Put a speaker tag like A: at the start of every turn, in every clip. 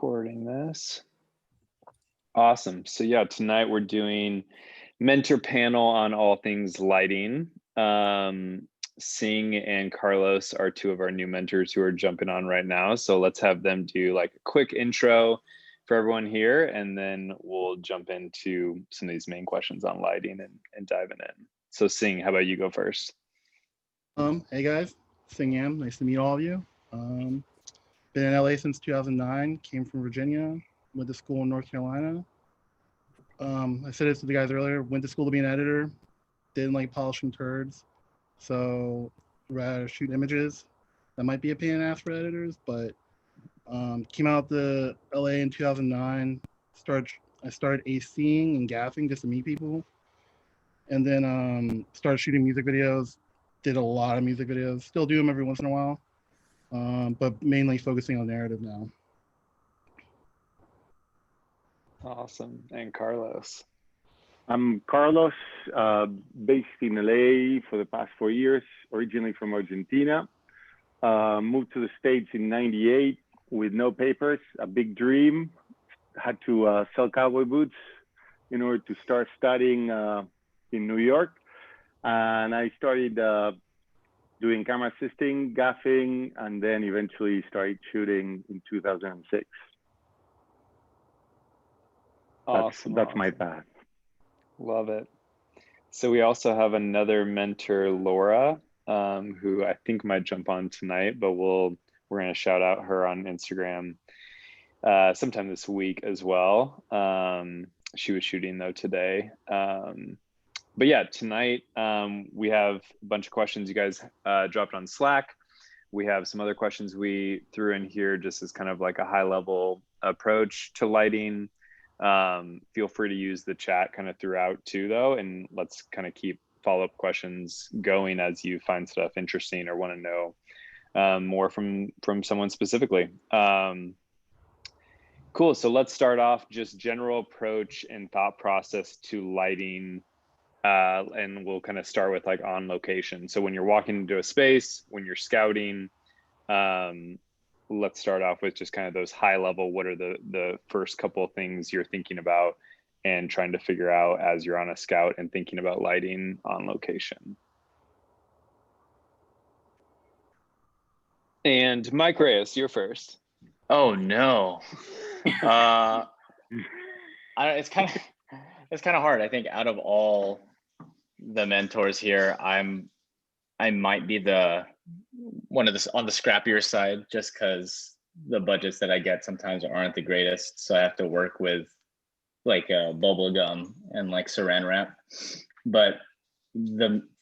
A: recording this. Awesome. So yeah, tonight we're doing mentor panel on all things lighting. Sing and Carlos are two of our new mentors who are jumping on right now. So let's have them do like a quick intro for everyone here, and then we'll jump into some of these main questions on lighting and diving in. So Sing, how about you go first?
B: Hey guys, Sing Yam. Nice to meet all of you. Been in LA since 2009. Came from Virginia. Went to school in North Carolina. I said this to the guys earlier. Went to school to be an editor. Didn't like polishing turds, so rather shoot images. That might be a pain in the ass for editors, but came out to LA in 2009. I started ACing and gaffing just to meet people, and then started shooting music videos. Did a lot of music videos. Still do them every once in a while, but mainly focusing on narrative now.
A: Awesome. And Carlos?
C: I'm Carlos, based in LA for the past 4 years, originally from Argentina. Moved to the States in '98 with no papers, a big dream. Had to sell cowboy boots in order to start studying in New York. And I started doing camera assisting, gaffing, and then eventually started shooting in 2006.
A: Awesome.
C: That's my path.
A: Love it. So we also have another mentor, Laura, who I think might jump on tonight, but we're going to shout out her on Instagram sometime this week as well. She was shooting though today. But yeah, tonight we have a bunch of questions you guys dropped on Slack. We have some other questions we threw in here just as kind of like a high level approach to lighting. Feel free to use the chat kind of throughout too though, and let's kind of keep follow-up questions going as you find stuff interesting or want to know more from someone specifically. Cool, so let's start off just general approach and thought process to lighting, and we'll kind of start with like on location. So when you're walking into a space, when you're scouting, let's start off with just kind of those high level, what are the first couple of things you're thinking about and trying to figure out as you're on a scout and thinking about lighting on location. And Mike Reyes, you're first.
D: Oh no. It's kind of hard. I think out of all the mentors here, I might be one of the on the scrappier side, just because the budgets that I get sometimes aren't the greatest. So I have to work with like bubble gum and like saran wrap. But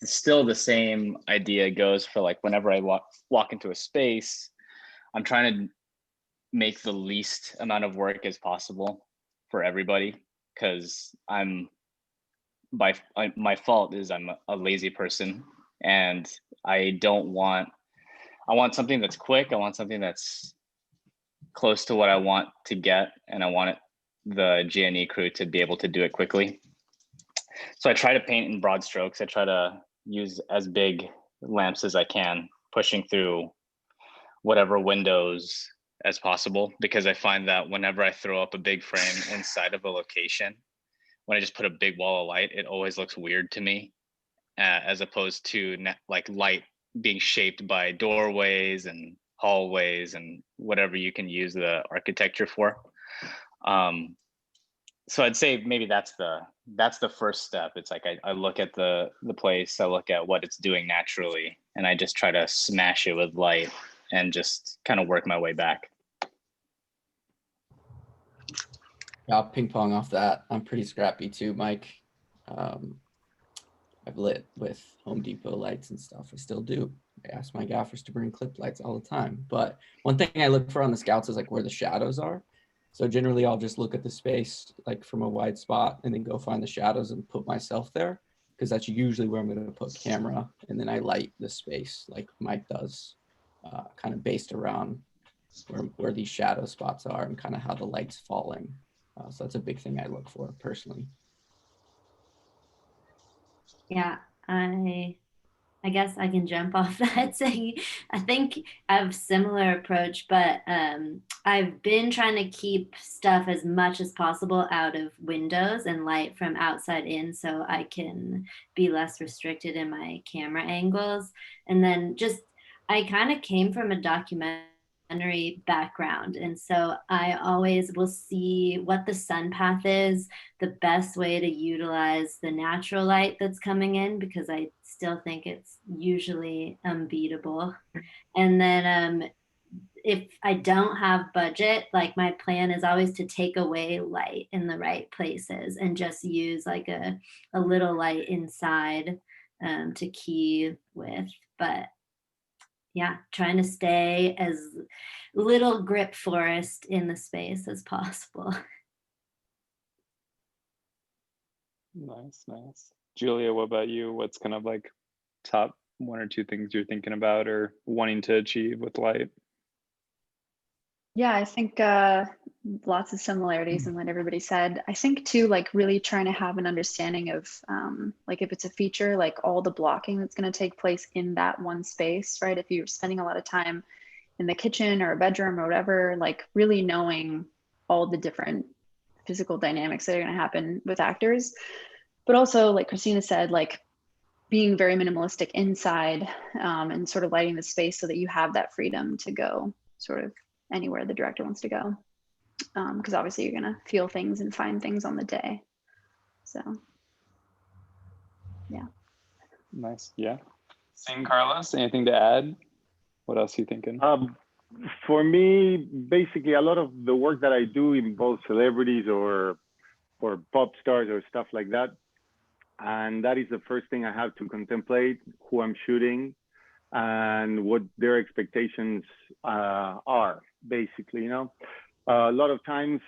D: still the same idea goes for like whenever I walk into a space, I'm trying to make the least amount of work as possible for everybody, because my fault is I'm a lazy person, and I want something that's quick. I want something that's close to what I want to get, and I want the G&E crew to be able to do it quickly. So I try to paint in broad strokes. I try to use as big lamps as I can, pushing through whatever windows as possible, because I find that whenever I throw up a big frame inside of a location, when I just put a big wall of light, it always looks weird to me, as opposed to like light being shaped by doorways and hallways and whatever you can use the architecture for. So I'd say maybe that's the first step. It's like I look at the place, I look at what it's doing naturally, and I just try to smash it with light and just kind of work my way back.
E: I'll ping pong off that. I'm pretty scrappy too, Mike. I've lit with Home Depot lights and stuff. I still do. I ask my gaffers to bring clip lights all the time. But one thing I look for on the scouts is like where the shadows are. So generally I'll just look at the space like from a wide spot and then go find the shadows and put myself there, because that's usually where I'm going to put camera, and then I light the space like Mike does, kind of based around where these shadow spots are and kind of how the light's falling. So that's a big thing I look for personally.
F: Yeah, I I guess I can jump off that saying I think I have a similar approach, but I've been trying to keep stuff as much as possible out of windows and light from outside in so I can be less restricted in my camera angles. And then just, I kind of came from a documentary background. And so I always will see what the sun path is, the best way to utilize the natural light that's coming in, because I still think it's usually unbeatable. And then if I don't have budget, like my plan is always to take away light in the right places and just use like a little light inside to key with. But yeah, trying to stay as little grip forest in the space as possible.
A: Nice, nice. Julia, what about you? What's kind of like top one or two things you're thinking about or wanting to achieve with light?
G: Yeah, I think lots of similarities in what everybody said. I think too, like really trying to have an understanding of like if it's a feature, like all the blocking that's going to take place in that one space, right? If you're spending a lot of time in the kitchen or a bedroom or whatever, like really knowing all the different physical dynamics that are going to happen with actors. But also, like Christina said, like being very minimalistic inside and sort of lighting the space so that you have that freedom to go sort of anywhere the director wants to go. Because obviously you're gonna feel things and find things on the day. So, yeah.
A: Nice, yeah. Sing, Carlos, anything to add? What else are you thinking?
C: For me, basically a lot of the work that I do involves celebrities or pop stars or stuff like that. And that is the first thing I have to contemplate, who I'm shooting and what their expectations are, basically, you know. A lot of times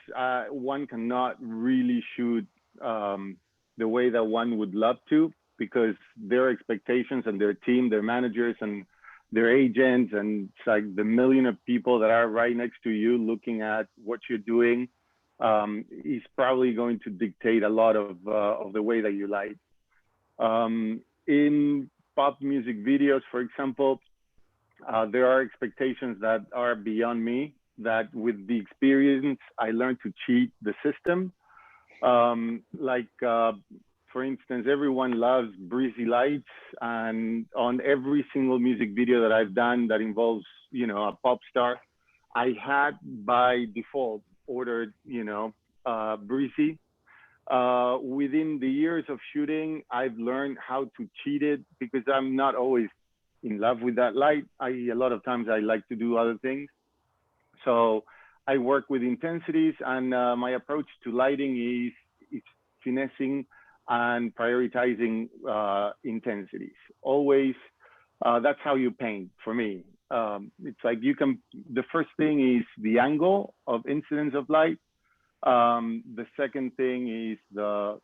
C: one cannot really shoot the way that one would love to, because their expectations and their team, their managers and their agents, and it's like the million of people that are right next to you looking at what you're doing is probably going to dictate a lot of the way that you light. In pop music videos, for example, there are expectations that are beyond me, that with the experience, I learned to cheat the system. For instance, everyone loves breezy lights, and on every single music video that I've done that involves, you know, a pop star, I had by default ordered, you know, breezy. Within the years of shooting, I've learned how to cheat it, because I'm not always in love with that light. A lot of times I like to do other things. So I work with intensities, and my approach to lighting is finessing and prioritizing intensities. Always, that's how you paint for me. It's like the first thing is the angle of incidence of light. The second thing is the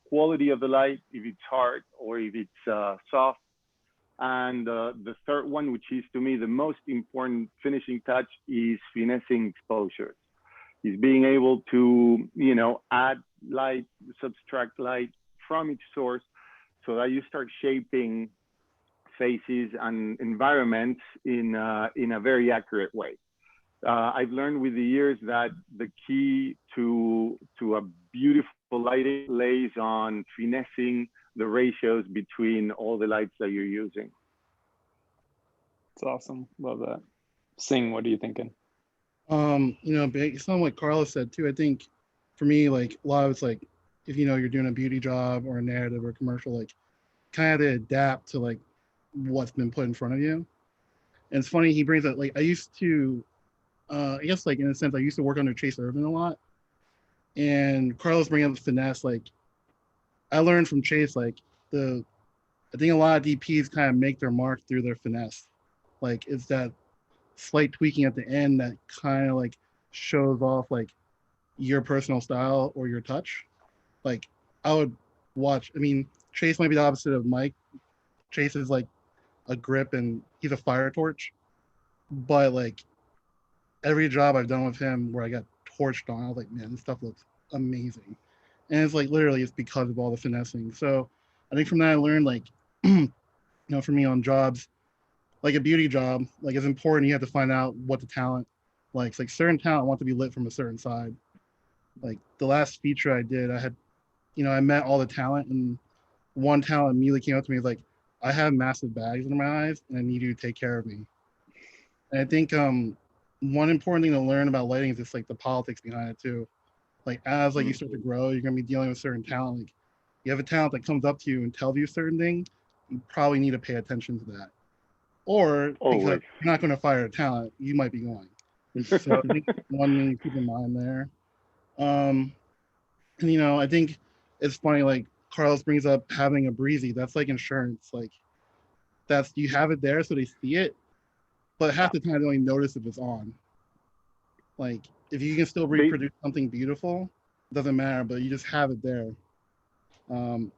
C: quality of the light, if it's hard or if it's soft. And the third one, which is to me the most important finishing touch, is finessing exposures. Is being able to, you know, add light, subtract light from each source, so that you start shaping faces and environments in a very accurate way. I've learned with the years that the key to a beautiful lighting lays on finessing the ratios between all the lights that you're using.
A: It's awesome. Love that. Sing, what are you thinking?
B: You know, based on what Carlos said too, I think for me, like a lot of it's like, if you know you're doing a beauty job or a narrative or a commercial, like kind of to adapt to like what's been put in front of you. And it's funny, he brings up, like, I used to, I guess like in a sense, I used to work under Chase Irvin a lot. And Carlos bringing up the finesse, like I learned from Chase, like I think a lot of DPs kind of make their mark through their finesse. Like it's that slight tweaking at the end that kind of like shows off like your personal style or your touch. Like I would watch, I mean, Chase might be the opposite of Mike. Chase is like a grip and he's a fire torch. But like every job I've done with him where I got torched on, I was like, man, this stuff looks amazing. And it's like literally it's because of all the finessing. So I think from that I learned like for me on jobs, like a beauty job, like it's important you have to find out what the talent likes. Like certain talent want to be lit from a certain side. Like the last feature I did, I had, I met all the talent, and one talent immediately came up to me like, I have massive bags under my eyes and I need you to take care of me. And I think one important thing to learn about lighting is just like the politics behind it too. Like as like you start to grow, you're gonna be dealing with certain talent. Like you have a talent that comes up to you and tells you a certain thing, you probably need to pay attention to that. Or because you're not gonna fire a talent, you might be going. So I think one thing to keep in mind there. And I think it's funny, like Carlos brings up having a breezy. That's like insurance. Like that's, you have it there so they see it, but half the time they only notice if it's on. Like if you can still reproduce something beautiful, it doesn't matter, but you just have it there.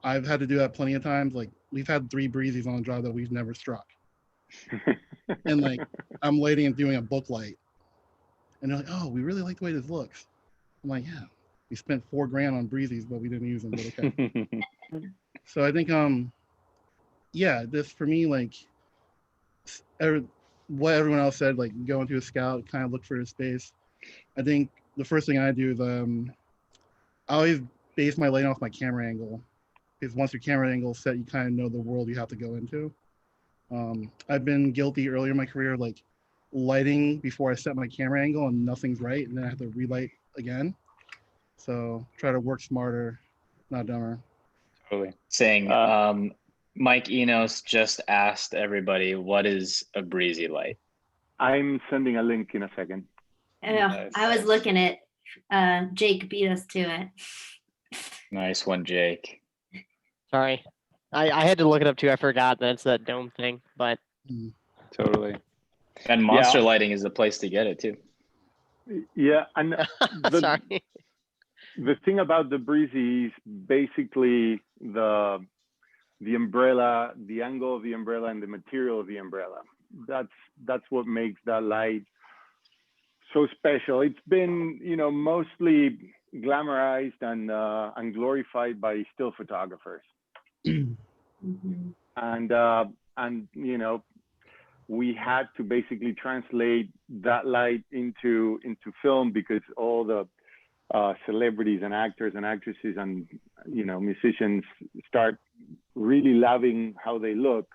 B: I've had to do that plenty of times. Like we've had 3 breezes on a job that we've never struck. And like I'm lighting and doing a book light. And they're like, oh, we really like the way this looks. I'm like, yeah, we spent $4,000 on breezes, but we didn't use them. But okay. So I think, yeah, this for me, like what everyone else said, like go into a scout, kind of look for a space. I think the first thing I do is I always base my lighting off my camera angle, because once your camera angle is set, you kind of know the world you have to go into. I've been guilty earlier in my career, like lighting before I set my camera angle and nothing's right, and then I have to relight again. So try to work smarter, not dumber.
A: Totally.
D: Saying, Mike Enos just asked everybody, what is a breezy light?
C: I'm sending a link in a second.
F: Nice. I was looking at Jake beat us to it.
D: Nice one, Jake.
H: Sorry. I had to look it up too. I forgot that it's that dome thing, but
A: totally.
D: And Monster Lighting is the place to get it too.
C: Yeah, and
H: sorry.
C: The thing about the breezy is basically the umbrella, the angle of the umbrella, and the material of the umbrella. That's what makes that light so special. It's been, mostly glamorized and glorified by still photographers.
F: Mm-hmm.
C: And we had to basically translate that light into film, because all the celebrities and actors and actresses and musicians start really loving how they look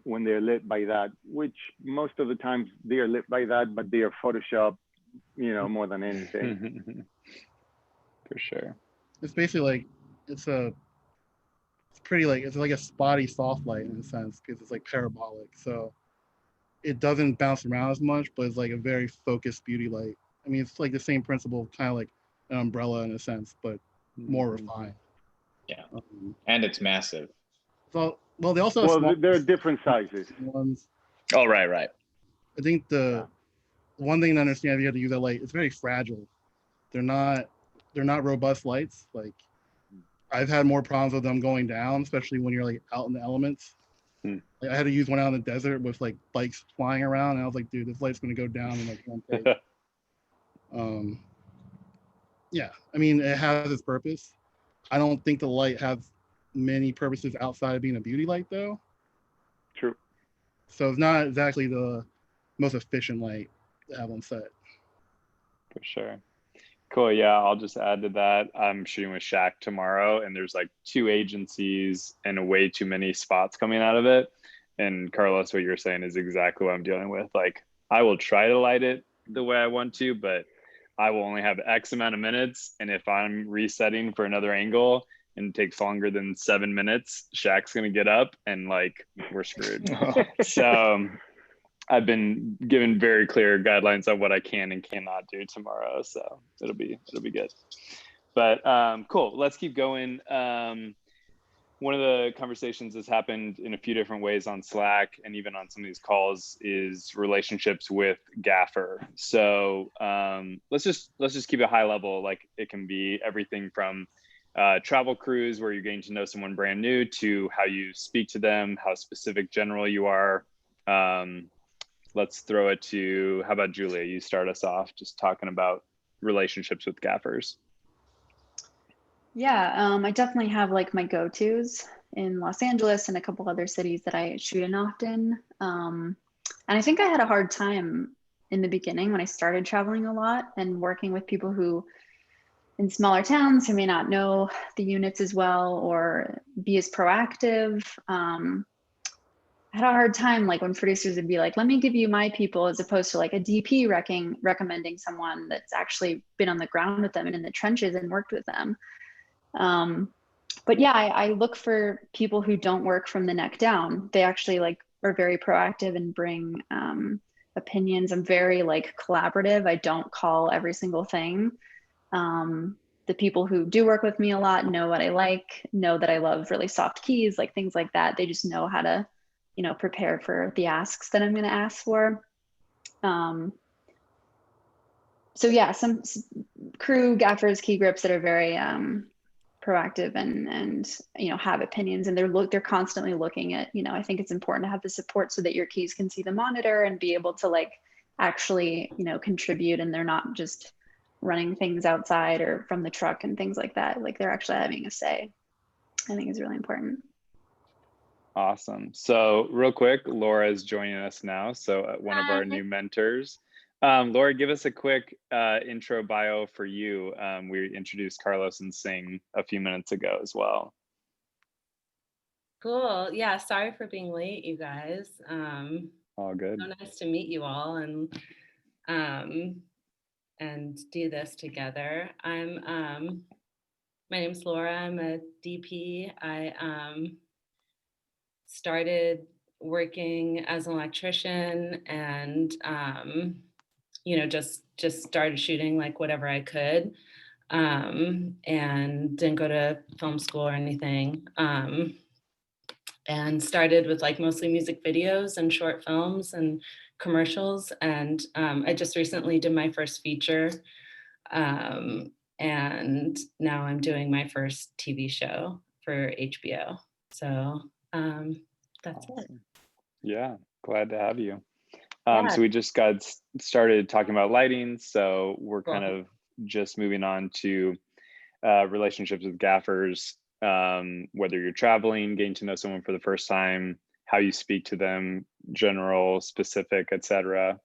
C: when they're lit by that, which most of the times they are lit by that, but they are Photoshopped, more than anything.
A: For sure.
B: It's basically like it's like a spotty soft light in a sense, because it's like parabolic, so it doesn't bounce around as much, but it's like a very focused beauty light. I mean, it's like the same principle, kind of like an umbrella in a sense, but more refined.
D: Yeah, and it's massive.
B: So, well, they also have
C: there are different sizes.
B: Ones.
D: Oh, right.
B: I think the one thing to understand, if you have to use that light, it's very fragile. They're not robust lights. Like I've had more problems with them going down, especially when you're like out in the elements. Like, I had to use one out in the desert with like bikes flying around, and I was like, dude, this light's gonna go down in like one take. Yeah, I mean, it has its purpose. I don't think the light has many purposes outside of being a beauty light, though.
C: True.
B: So it's not exactly the most efficient light to have on set.
A: For sure. Cool. Yeah, I'll just add to that. I'm shooting with Shaq tomorrow, and there's like 2 agencies and way too many spots coming out of it. And Carlos, what you're saying is exactly what I'm dealing with. Like, I will try to light it the way I want to, but I will only have X amount of minutes. And if I'm resetting for another angle and it takes longer than 7 minutes, Shaq's going to get up and like, we're screwed. So I've been given very clear guidelines on what I can and cannot do tomorrow. So it'll be good. But cool. Let's keep going. One of the conversations that's happened in a few different ways on Slack and even on some of these calls is relationships with gaffer. So let's just keep it high level. Like it can be everything from travel crews where you're getting to know someone brand new to how you speak to them, how specific general you are. Let's throw it to, how about Julia? You start us off just talking about relationships with gaffers.
G: Yeah, I definitely have like my go-tos. in Los Angeles and a couple other cities that I shoot in often. And I think I had a hard time in the beginning when I started traveling a lot and working with people who in smaller towns who may not know the units as well or be as proactive. I had a hard time like when producers would be like, let me give you my people, as opposed to like a DP recommending someone that's actually been on the ground with them and in the trenches and worked with them. But yeah, I look for people who don't work from the neck down. They actually like are very proactive and bring opinions. I'm very like collaborative. I don't call every single thing. The people who do work with me a lot know what I like, know that I love really soft keys, like things like that. They just know how to, you know, prepare for the asks that I'm going to ask for. So yeah, some crew gaffers, key grips that are very proactive and you know, have opinions, and they're constantly looking at, you know, I think it's important to have the support so that your keys can see the monitor and be able to like actually, you know, contribute, and they're not just running things outside or from the truck and things like that. Like they're actually having a say. I think is really important.
A: Awesome. So real quick, Laura is joining us now. So one of our new mentors. Laura, give us a quick intro bio for you. We introduced Carlos and Sing a few minutes ago as well.
I: Cool. Yeah, sorry for being late, you guys.
A: All good.
I: So nice to meet you all and do this together. My name's Laura. I'm a DP. I started working as an electrician and you know, just started shooting like whatever I could, and didn't go to film school or anything, and started with like mostly music videos and short films and commercials, and I just recently did my first feature, and now I'm doing my first TV show for HBO. So that's
A: Awesome.
I: it.
A: Yeah, glad to have you.
I: Yeah.
A: So we just got started talking about lighting, so we're
I: Cool.
A: kind of just moving on to relationships with gaffers, whether you're traveling, getting to know someone for the first time, how you speak to them, general, specific, etc.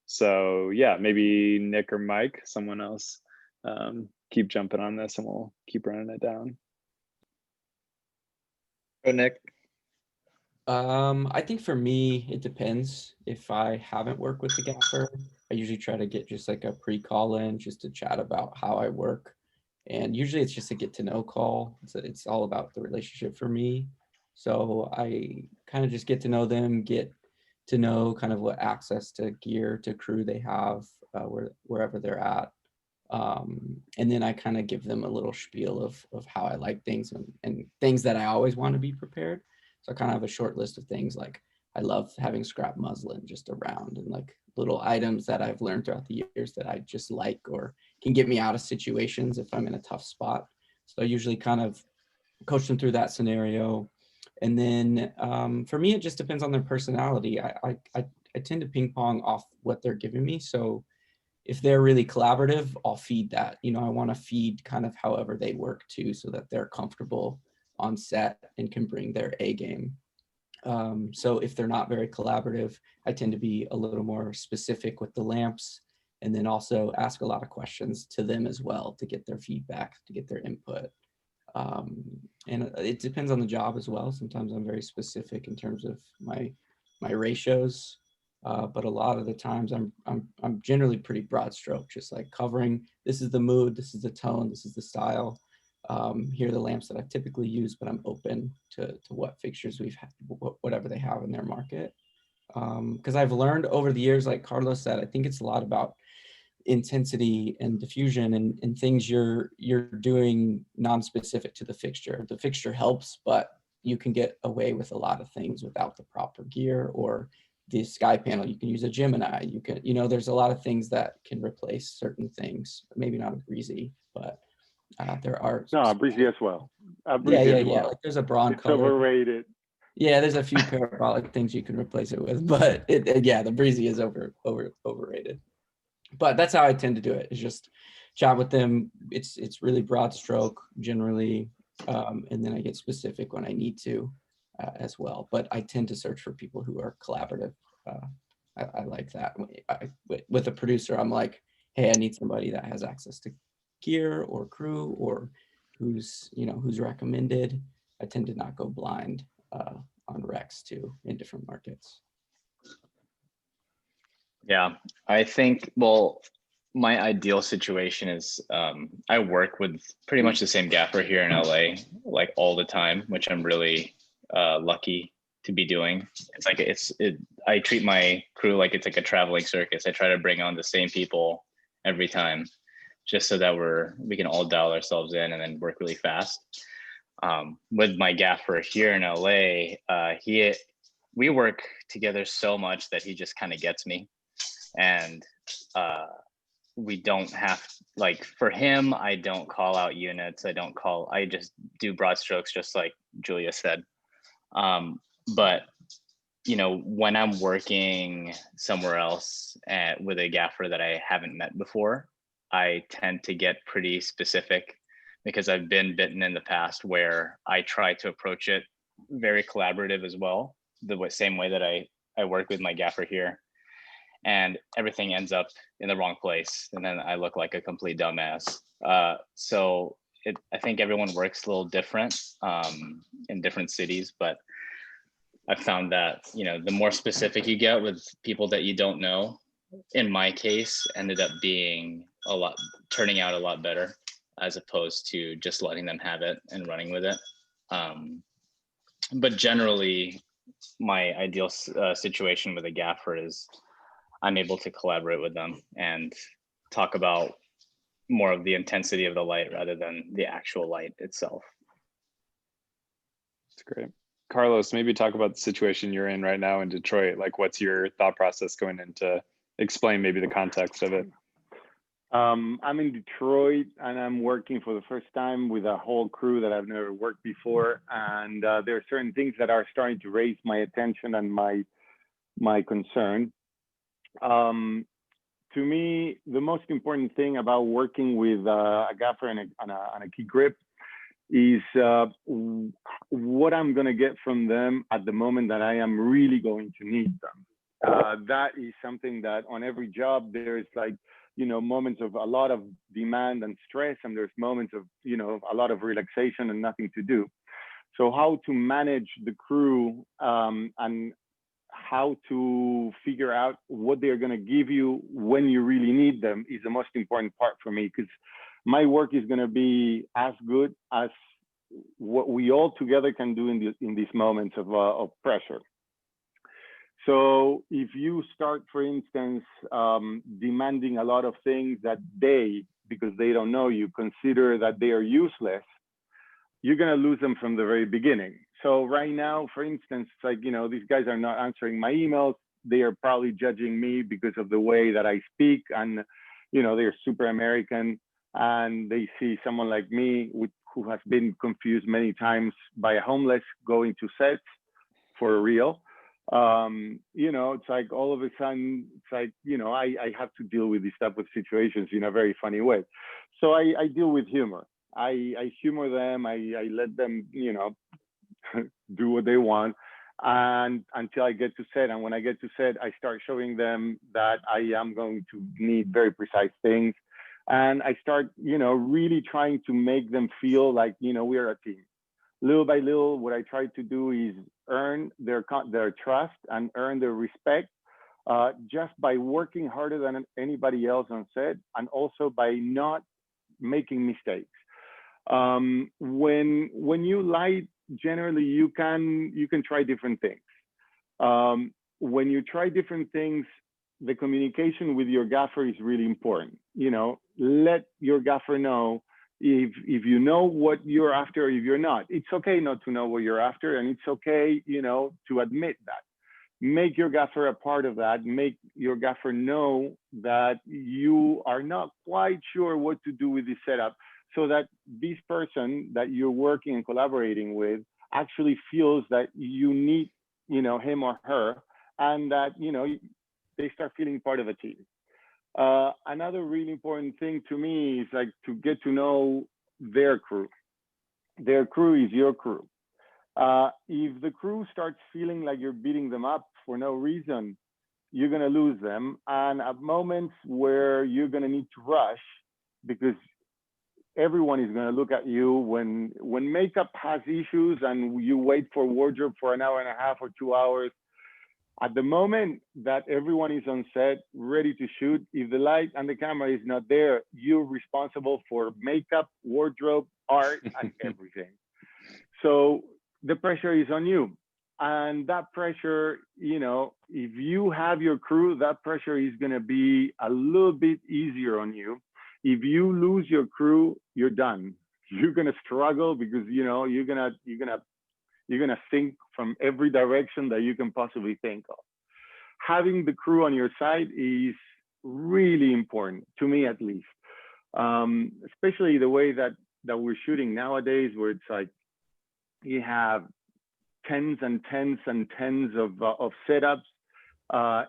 A: So yeah, maybe Nick or Mike, someone else, keep jumping on this and we'll keep running it down.
C: Go, Nick.
E: I think for me, it depends. If I haven't worked with the gaffer, I usually try to get just like a pre-call in just to chat about how I work. And usually it's just a get to know call. It's all about the relationship for me. So I kind of just get to know them, get to know kind of what access to gear, to crew they have, wherever they're at. And then I kind of give them a little spiel of how I like things and things that I always want to be prepared. So I kind of have a short list of things like I love having scrap muslin just around and like little items that I've learned throughout the years that I just like or can get me out of situations if I'm in a tough spot. So I usually kind of coach them through that scenario. And then for me, it just depends on their personality. I tend to ping pong off what they're giving me. So if they're really collaborative, I'll feed that. You know, I want to feed kind of however they work too, so that they're comfortable on set and can bring their A game. So if they're not very collaborative, I tend to be a little more specific with the lamps, and then also ask a lot of questions to them as well to get their feedback, to get their input. And it depends on the job as well. Sometimes I'm very specific in terms of my ratios, but a lot of the times I'm generally pretty broad stroke, just like covering, this is the mood, this is the tone, this is the style. Here are the lamps that I typically use, but I'm open to what fixtures we've had, whatever they have in their market. Because I've learned over the years, like Carlos said, I think it's a lot about intensity and diffusion and things you're doing non-specific to the fixture. The fixture helps, but you can get away with a lot of things without the proper gear or the sky panel. You can use a Gemini. You can, you know, there's a lot of things that can replace certain things. Maybe not a Breezy, but there are.
C: No, a Breezy as well.
E: Yeah. Like there's a Braun
C: it's
E: color.
C: overrated.
E: Yeah, there's a few parabolic things you can replace it with, but yeah, the Breezy is overrated. But that's how I tend to do it, is just chat with them. It's really broad stroke generally, And then I get specific when I need to as well. But I tend to search for people who are collaborative. I like that. With a producer, I'm like, hey, I need somebody that has access to gear or crew or who's recommended. I tend to not go blind on Rex too in different markets.
D: Yeah, I think, well, my ideal situation is I work with pretty much the same gaffer here in LA, like all the time, which I'm really lucky to be doing. It's like I treat my crew like it's like a traveling circus. I try to bring on the same people every time, just so that we can all dial ourselves in and then work really fast. With my gaffer here in LA, we work together so much that he just kind of gets me. And we don't have, like, for him, I don't call out units. I just do broad strokes, just like Julia said. But when I'm working somewhere else with a gaffer that I haven't met before, I tend to get pretty specific, because I've been bitten in the past where I try to approach it very collaborative as well, the same way that I work with my gaffer here. And everything ends up in the wrong place, and then I look like a complete dumbass. So I think everyone works a little different in different cities, but I've found that the more specific you get with people that you don't know, in my case, ended up turning out a lot better, as opposed to just letting them have it and running with it. But generally, my ideal situation with a gaffer is I'm able to collaborate with them and talk about more of the intensity of the light rather than the actual light itself.
A: That's great. Carlos, maybe talk about the situation you're in right now in Detroit. Like, what's your thought process going into explain maybe the context of it?
C: I'm in Detroit and I'm working for the first time with a whole crew that I've never worked before. And there are certain things that are starting to raise my attention and my concern. To me, the most important thing about working with a gaffer and a key grip is what I'm going to get from them at the moment that I am really going to need them. That is something that on every job, there's like, moments of a lot of demand and stress, and there's moments of, a lot of relaxation and nothing to do. So how to manage the crew and how to figure out what they're going to give you when you really need them is the most important part for me, because my work is going to be as good as what we all together can do in these moments of pressure. So if you start, for instance, demanding a lot of things that because they don't know you, consider that they are useless, you're going to lose them from the very beginning. So right now, for instance, it's like, these guys are not answering my emails. They are probably judging me because of the way that I speak, and, they're super American, and they see someone like me who has been confused many times by a homeless going to sets for real. It's like all of a sudden, it's like, I have to deal with these type of situations in a very funny way. So I deal with humor. I humor them. I let them, do what they want, and until I get to set. And when I get to set, I start showing them that I am going to need very precise things. And I start, really trying to make them feel like, we are a team. Little by little, what I try to do is earn their trust and earn their respect just by working harder than anybody else on set, and also by not making mistakes. When you light, generally you can try different things. When you try different things, the communication with your gaffer is really important. Let your gaffer know if you know what you're after, or if you're not. It's okay not to know what you're after, and it's okay, to admit that. Make your gaffer a part of that. Make your gaffer know that you are not quite sure what to do with this setup, so that this person that you're working and collaborating with actually feels that you need, him or her, and that, they start feeling part of a team. Another really important thing to me is like to get to know their crew. their crew is your crew. If the crew starts feeling like you're beating them up for no reason, you're going to lose them. And at moments where you're going to need to rush, because everyone is going to look at you when makeup has issues and you wait for wardrobe for an hour and a half or 2 hours. At the moment that everyone is on set, ready to shoot, if the light and the camera is not there, you're responsible for makeup, wardrobe, art, and everything. So the pressure is on you. And that pressure, you know, if you have your crew, that pressure is going to be a little bit easier on you. If you lose your crew, you're done. You're going to struggle because, you know, you're going to think from every direction that you can possibly think of. Having the crew on your side is really important, to me at least. Especially the way that we're shooting nowadays, where it's like you have tens and tens and tens of setups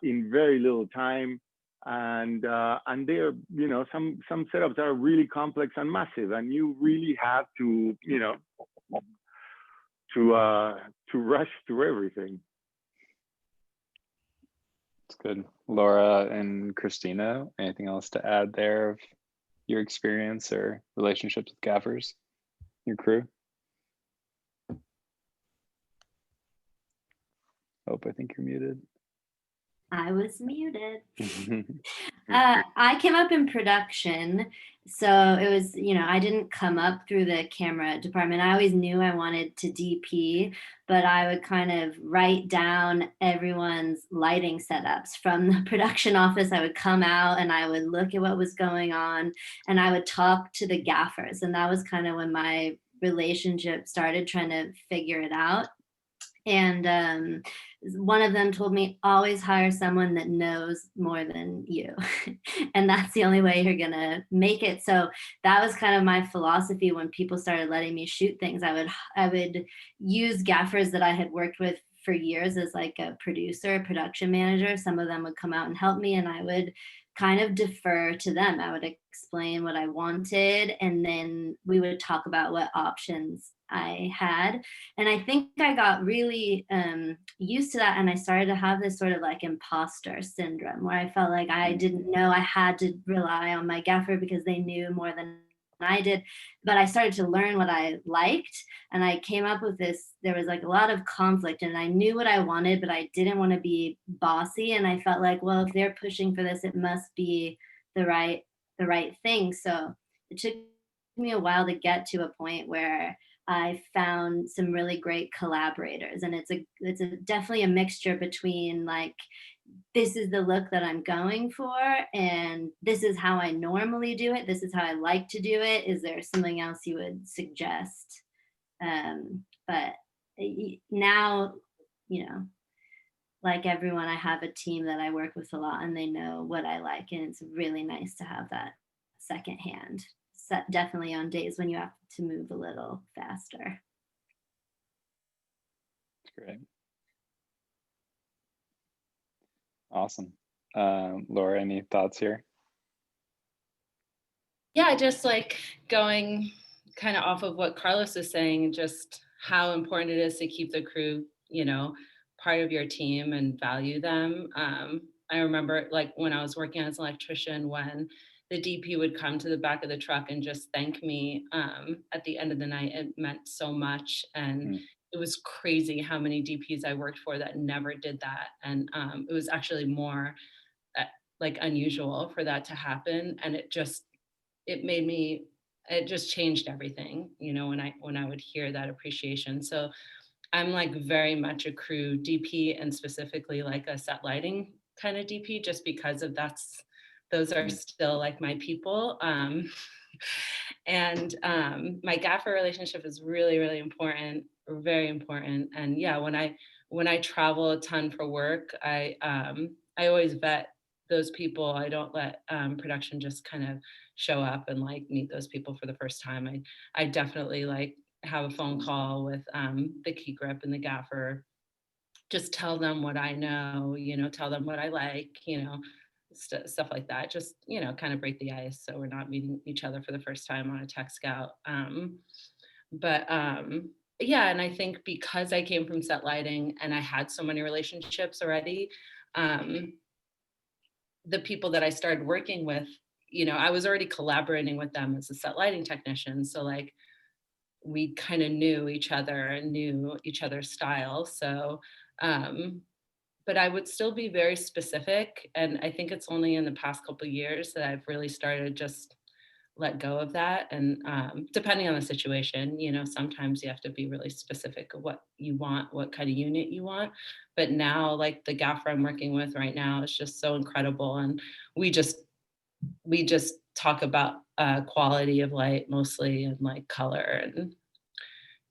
C: in very little time. And they're, you know, some setups are really complex and massive, and you really have to, you know, to rush through everything.
A: That's good. Laura and Christina, anything else to add there of your experience or relationships with gaffers, your crew? Hope, I think you're muted.
F: I was muted. I came up in production, so it was, you know, I didn't come up through the camera department. I always knew I wanted to DP, but I would kind of write down everyone's lighting setups from the production office. I would come out and I would look at what was going on, and I would talk to the gaffers. And that was kind of when my relationship started, trying to figure it out. And one of them told me, always hire someone that knows more than you. And that's the only way you're gonna make it. So that was kind of my philosophy when people started letting me shoot things. I would use gaffers that I had worked with for years as like a producer, production manager. Some of them would come out and help me, and I would kind of defer to them. I would explain what I wanted, and then we would talk about what options I had. And I think I got really used to that, and I started to have this sort of like imposter syndrome, where I felt like I didn't know I had to rely on my gaffer because they knew more than I did. But I started to learn what I liked, and I came up with this. There was like a lot of conflict, and I knew what I wanted, but I didn't want to be bossy. And I felt like, well, if they're pushing for this, it must be the right thing. So it took me a while to get to a point where I found some really great collaborators, and it's definitely a mixture between like, this is the look that I'm going for, and this is how I normally do it. This is how I like to do it. Is there something else you would suggest? But now, you know, like everyone, I have a team that I work with a lot, and they know what I like, and it's really nice to have that second hand. Definitely on days when you have to move a little faster.
A: That's great. Awesome. Laura, any thoughts here?
I: Yeah, just like going kind of off of what Carlos is saying, just how important it is to keep the crew, you know, part of your team and value them. I remember like when I was working as an electrician, when the DP would come to the back of the truck and just thank me at the end of the night. It meant so much. And it was crazy how many DPs I worked for that never did that. And it was actually more like unusual for that to happen. And it just changed everything, you know, when I would hear that appreciation. So I'm like very much a crew DP, and specifically like a set lighting kind of DP, just because of those are still like my people. And my gaffer relationship is really, really important, very important. And yeah, when I travel a ton for work, I always vet those people. I don't let production just kind of show up and like meet those people for the first time. I definitely like have a phone call with the key grip and the gaffer, just tell them what I know, you know, tell them what I like, you know, stuff like that. Just, you know, kind of break the ice so we're not meeting each other for the first time on a tech scout. but yeah, and I think because I came from set lighting and I had so many relationships already, the people that I started working with, you know, I was already collaborating with them as a set lighting technician. So like we kind of knew each other and knew each other's style. So, but I would still be very specific. And I think it's only in the past couple of years that I've really started just let go of that. And depending on the situation, you know, sometimes you have to be really specific of what you want, what kind of unit you want. But now, like the gaffer I'm working with right now is just so incredible. And we just talk about quality of light mostly, and like color and,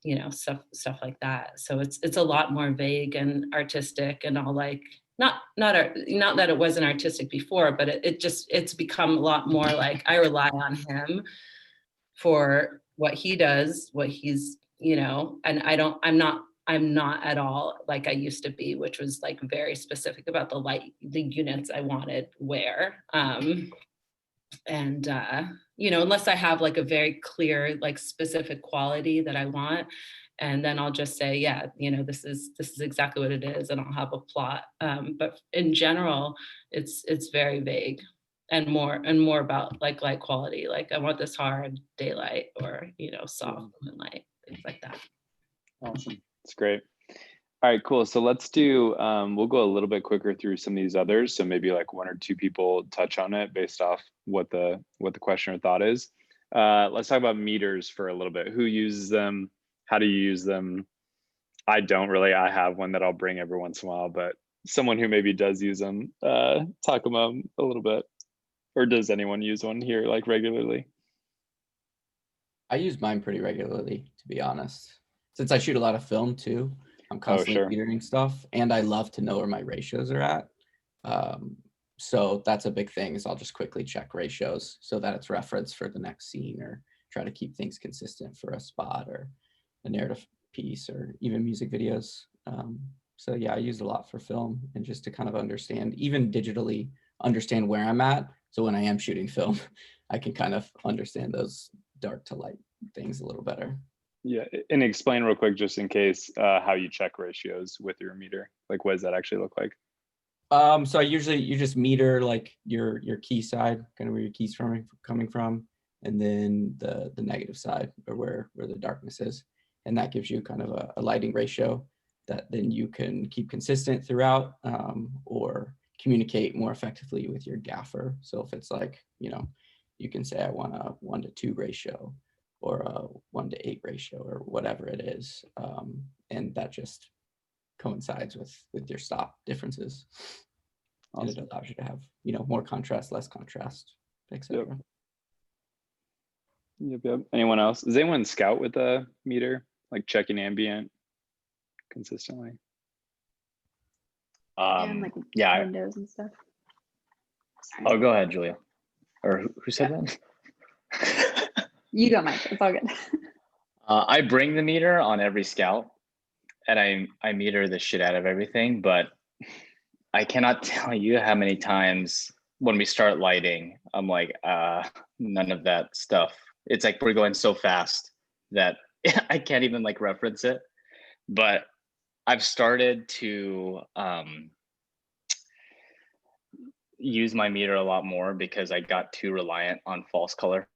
I: you know, stuff like that. So it's a lot more vague and artistic and all, like not that it wasn't artistic before, but it's become a lot more like I rely on him for what he does, what he's, you know, and I'm not at all like I used to be, which was like very specific about the units I wanted where. And you know, unless I have like a very clear, like specific quality that I want, and then I'll just say, yeah, you know, this is exactly what it is, and I'll have a plot. But in general, it's very vague and more about like light quality. Like I want this hard daylight, or you know, soft moonlight, things like that.
A: Awesome. It's great. All right, cool. So let's do, we'll go a little bit quicker through some of these others. So maybe like one or two people touch on it based off what the question or thought is. Let's talk about meters for a little bit. Who uses them? How do you use them? I don't really. I have one that I'll bring every once in a while, but someone who maybe does use them, talk about them a little bit. Or does anyone use one here like regularly?
E: I use mine pretty regularly, to be honest. Since I shoot a lot of film too, I'm constantly metering stuff, and I love to know where my ratios are at. So that's a big thing, is I'll just quickly check ratios so that it's reference for the next scene, or try to keep things consistent for a spot or a narrative piece, or even music videos. So yeah, I use it a lot for film, and just to kind of understand, even digitally, understand where I'm at. So when I am shooting film, I can kind of understand those dark to light things a little better.
A: Yeah, and explain real quick, just in case, how you check ratios with your meter. Like, what does that actually look like?
E: So you just meter like your key side, kind of where your key's coming from, and then the negative side, or where the darkness is, and that gives you kind of a lighting ratio that then you can keep consistent throughout, or communicate more effectively with your gaffer. So if it's like, you know, you can say I want a 1:2 ratio, or a 1:8 ratio, or whatever it is, and that just coincides with your stop differences. Awesome. And it allows you to have, you know, more contrast, less contrast, etc.
A: Yep. Anyone else? Does anyone scout with a meter, like checking ambient consistently?
G: And like windows and stuff.
D: Sorry. Oh, go ahead, Julia. Or who said that?
G: You go, Mike. It's all good.
D: I bring the meter on every scout, and I meter the shit out of everything, but I cannot tell you how many times when we start lighting, I'm like, none of that stuff. It's like we're going so fast that I can't even like reference it. But I've started to use my meter a lot more because I got too reliant on false color.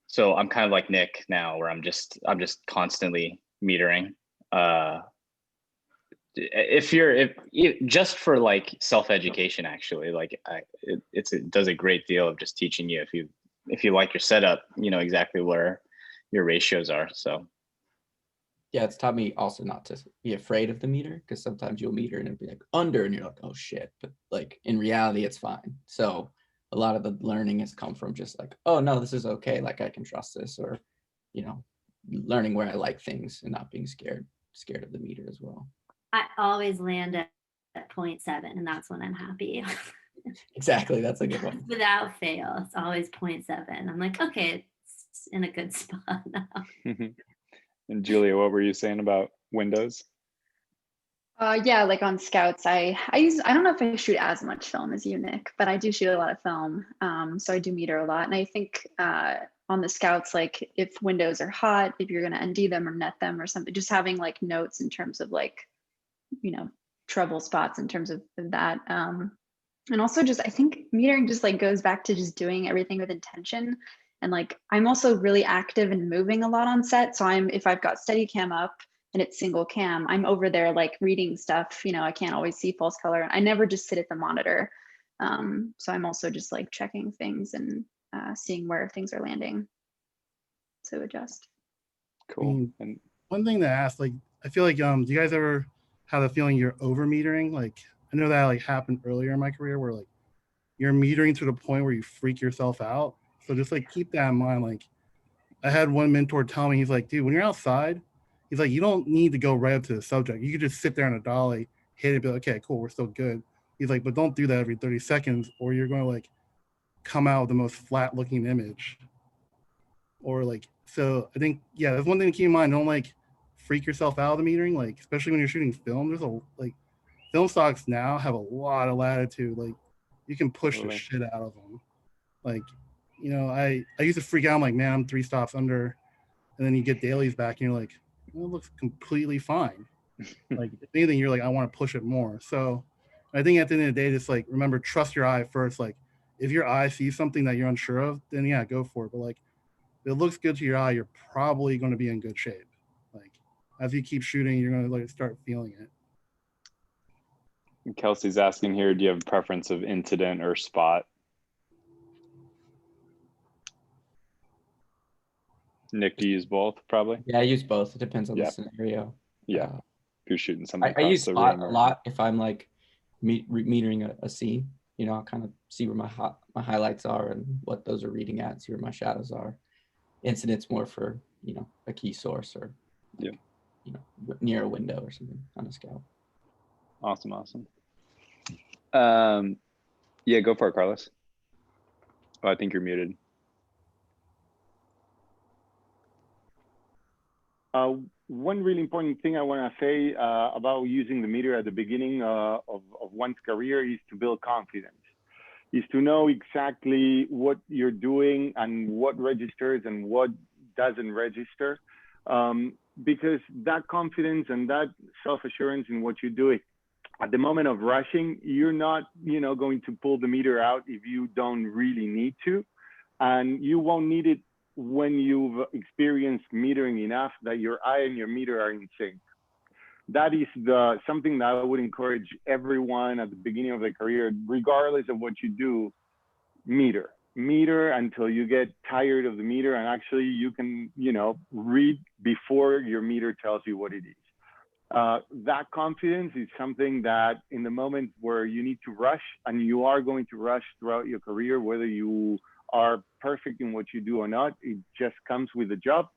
D: So I'm kind of like Nick now, where I'm just constantly metering. If just for like self-education, actually, like it does a great deal of just teaching you, if you like your setup, you know exactly where your ratios are. So
E: yeah, it's taught me also not to be afraid of the meter, because sometimes you'll meter and it'll be like under, and you're like, oh shit, but like in reality it's fine. So a lot of the learning has come from just like, oh no, this is okay, like I can trust this, or, you know, learning where I like things and not being scared of the meter as well.
F: I always land at 0.7, and that's when I'm happy.
E: Exactly, that's a good one.
F: Without fail, it's always 0.7. I'm like, okay, it's in a good spot now.
A: And Julia, what were you saying about windows?
G: Yeah, like on Scouts, I don't know if I shoot as much film as you, Nick, but I do shoot a lot of film. So I do meter a lot. And I think on the Scouts, like if windows are hot, if you're gonna ND them or net them or something, just having like notes in terms of like, you know, trouble spots in terms of that. And also just, I think metering just like goes back to just doing everything with intention. And like, I'm also really active and moving a lot on set. So if I've got Steadicam up and it's single cam, I'm over there like reading stuff, you know, I can't always see false color. I never just sit at the monitor. So I'm also just like checking things and seeing where things are landing to adjust.
A: Cool. And
B: one thing to ask, like, I feel like, do you guys ever have the feeling you're over metering? Like, I know that like happened earlier in my career where like you're metering to the point where you freak yourself out. So just like keep that in mind. Like, I had one mentor tell me, he's like, dude, when you're outside, he's like, you don't need to go right up to the subject. You could just sit there on a dolly, hit it, be like, okay, cool, we're still good. He's like, but don't do that every 30 seconds or you're going to like come out with the most flat looking image. Or like, so I think, yeah, that's one thing to keep in mind. Don't like freak yourself out of the metering, like, especially when you're shooting film. There's like, film stocks now have a lot of latitude. Like, you can push the shit out of them. Like, you know, I used to freak out. I'm like, man, I'm 3 stops under. And then you get dailies back and you're like, well, it looks completely fine. Like, if anything, you're like, I want to push it more. So I think at the end of the day, just like, remember, trust your eye first. Like, if your eye sees something that you're unsure of, then yeah, go for it. But like, if it looks good to your eye, you're probably going to be in good shape. Like, as you keep shooting, you're going to like start feeling it.
A: Kelsey's asking here, do you have a preference of incident or spot? Nick, do you use both probably?
E: Yeah, I use both. It depends on the scenario.
A: Yeah. If you're shooting something
E: I use
A: the
E: spot
A: room
E: a lot if I'm like metering a scene. You know, I'll kind of see where my highlights are and what those are reading at, see where my shadows are. Incident's more for, you know, a key source or like, you know, near a window or something on a scout.
A: Awesome. Yeah, go for it, Carlos. Oh, I think you're muted.
C: One really important thing I want to say about using the meter at the beginning of one's career is to build confidence, is to know exactly what you're doing and what registers and what doesn't register. Because that confidence and that self-assurance in what you're doing, at the moment of rushing, you're not, you know, going to pull the meter out if you don't really need to, and you won't need it when you've experienced metering enough that your eye and your meter are in sync. That is something that I would encourage everyone at the beginning of their career, regardless of what you do, meter until you get tired of the meter and actually you can, you know, read before your meter tells you what it is. That confidence is something that in the moment where you need to rush, and you are going to rush throughout your career, whether you are perfect in what you do or not, it just comes with the job.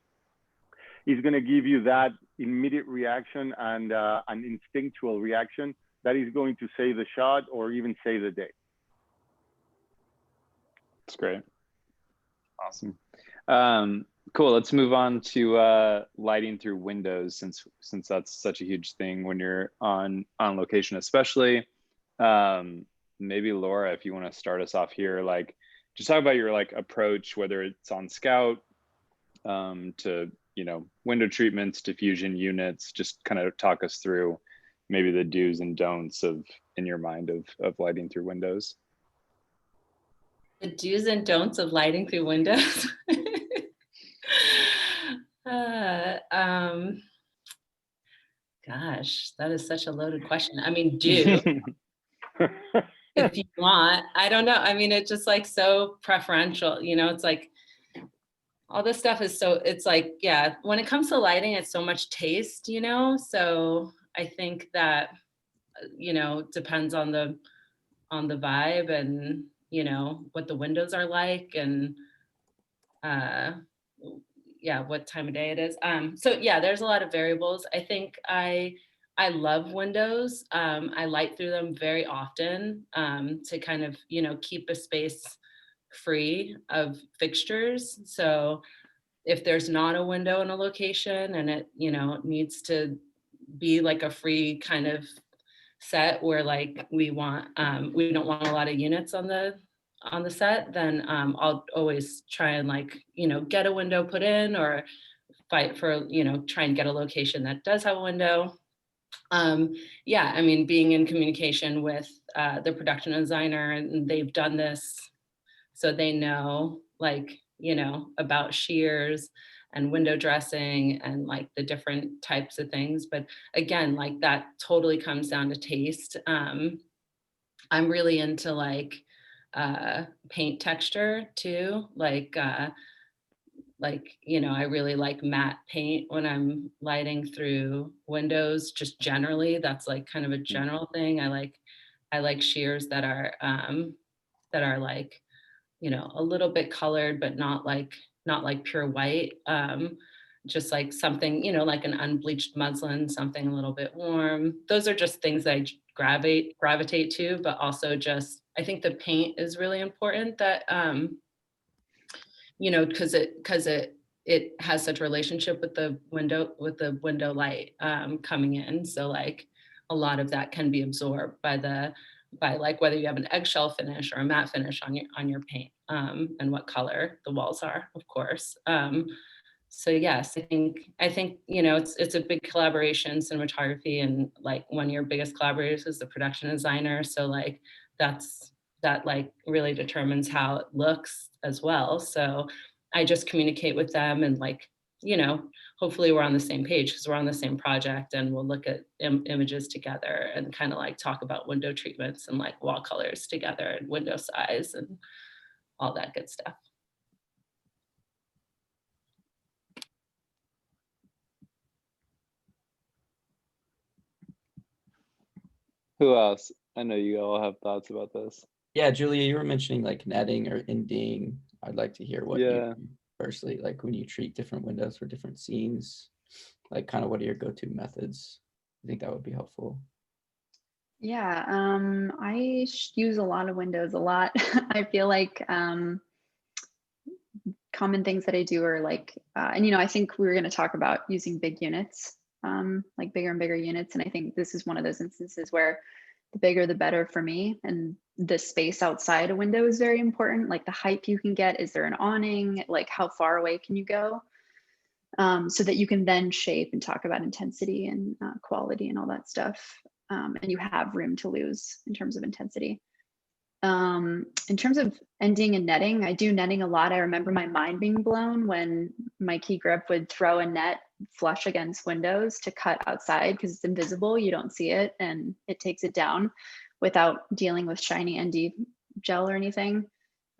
C: It's going to give you that immediate reaction and an instinctual reaction that is going to save the shot or even save the day.
A: That's great. Awesome. Cool. Let's move on to lighting through windows, since that's such a huge thing when you're on location, especially. Maybe Laura, if you want to start us off here, like just talk about your like approach, whether it's on Scout, to, you know, window treatments, diffusion units. Just kind of talk us through maybe the do's and don'ts in your mind of lighting through windows.
I: The do's and don'ts of lighting through windows. Gosh, that is such a loaded question. I mean, do if you want. I don't know. I mean, it's just like so preferential, you know, it's like all this stuff is so, it's like, yeah, when it comes to lighting, it's so much taste, you know? So I think that, you know, depends on the vibe and, you know, what the windows are like and yeah, what time of day it is. So yeah, there's a lot of variables. I think I love windows. I light through them very often to kind of, you know, keep a space free of fixtures. So if there's not a window in a location and it, you know, needs to be like a free kind of set where like we don't want a lot of units on the set, then I'll always try and like, get a window put in, or fight for, try and get a location that does have a window. Yeah, I mean, being in communication with the production designer, and they've done this, so they know like, about shears and window dressing and like the different types of things. But again, like that totally comes down to taste. I'm really into like paint texture too. Like, I really like matte paint when I'm lighting through windows, just generally. That's like kind of a general thing. I like shears that are like, a little bit colored, but not like pure white. Just like something, like an unbleached muslin, something a little bit warm. Those are just things that I gravitate to, but also just, I think the paint is really important, that, because it has such a relationship with the window light coming in. So like a lot of that can be absorbed by like whether you have an eggshell finish or a matte finish on your paint, and what color the walls are, of course. So yes, I think it's a big collaboration, cinematography, and like one of your biggest collaborators is the production designer. So like that like really determines how it looks as well. So I just communicate with them, and like, hopefully we're on the same page because we're on the same project, and we'll look at images together and kind of like talk about window treatments and like wall colors together and window size and all that good stuff.
A: Who else? I know you all have thoughts about this.
E: Yeah, Julia, you were mentioning like netting or inding. I'd like to hear what you personally like when you treat different windows for different scenes, like kind of what are your go-to methods? I think that would be helpful.
G: Yeah, I use a lot of windows a lot. I feel like common things that I do are like, and I think we were going to talk about using big units, like bigger and bigger units. And I think this is one of those instances where the bigger the better for me. And the space outside a window is very important. Like the height you can get, is there an awning? Like how far away can you go? So that you can then shape and talk about intensity and quality and all that stuff. And you have room to lose in terms of intensity. In terms of ending and netting, I do netting a lot. I remember my mind being blown when my key grip would throw a net flush against windows to cut outside because it's invisible, you don't see it, and it takes it down without dealing with shiny ND gel or anything.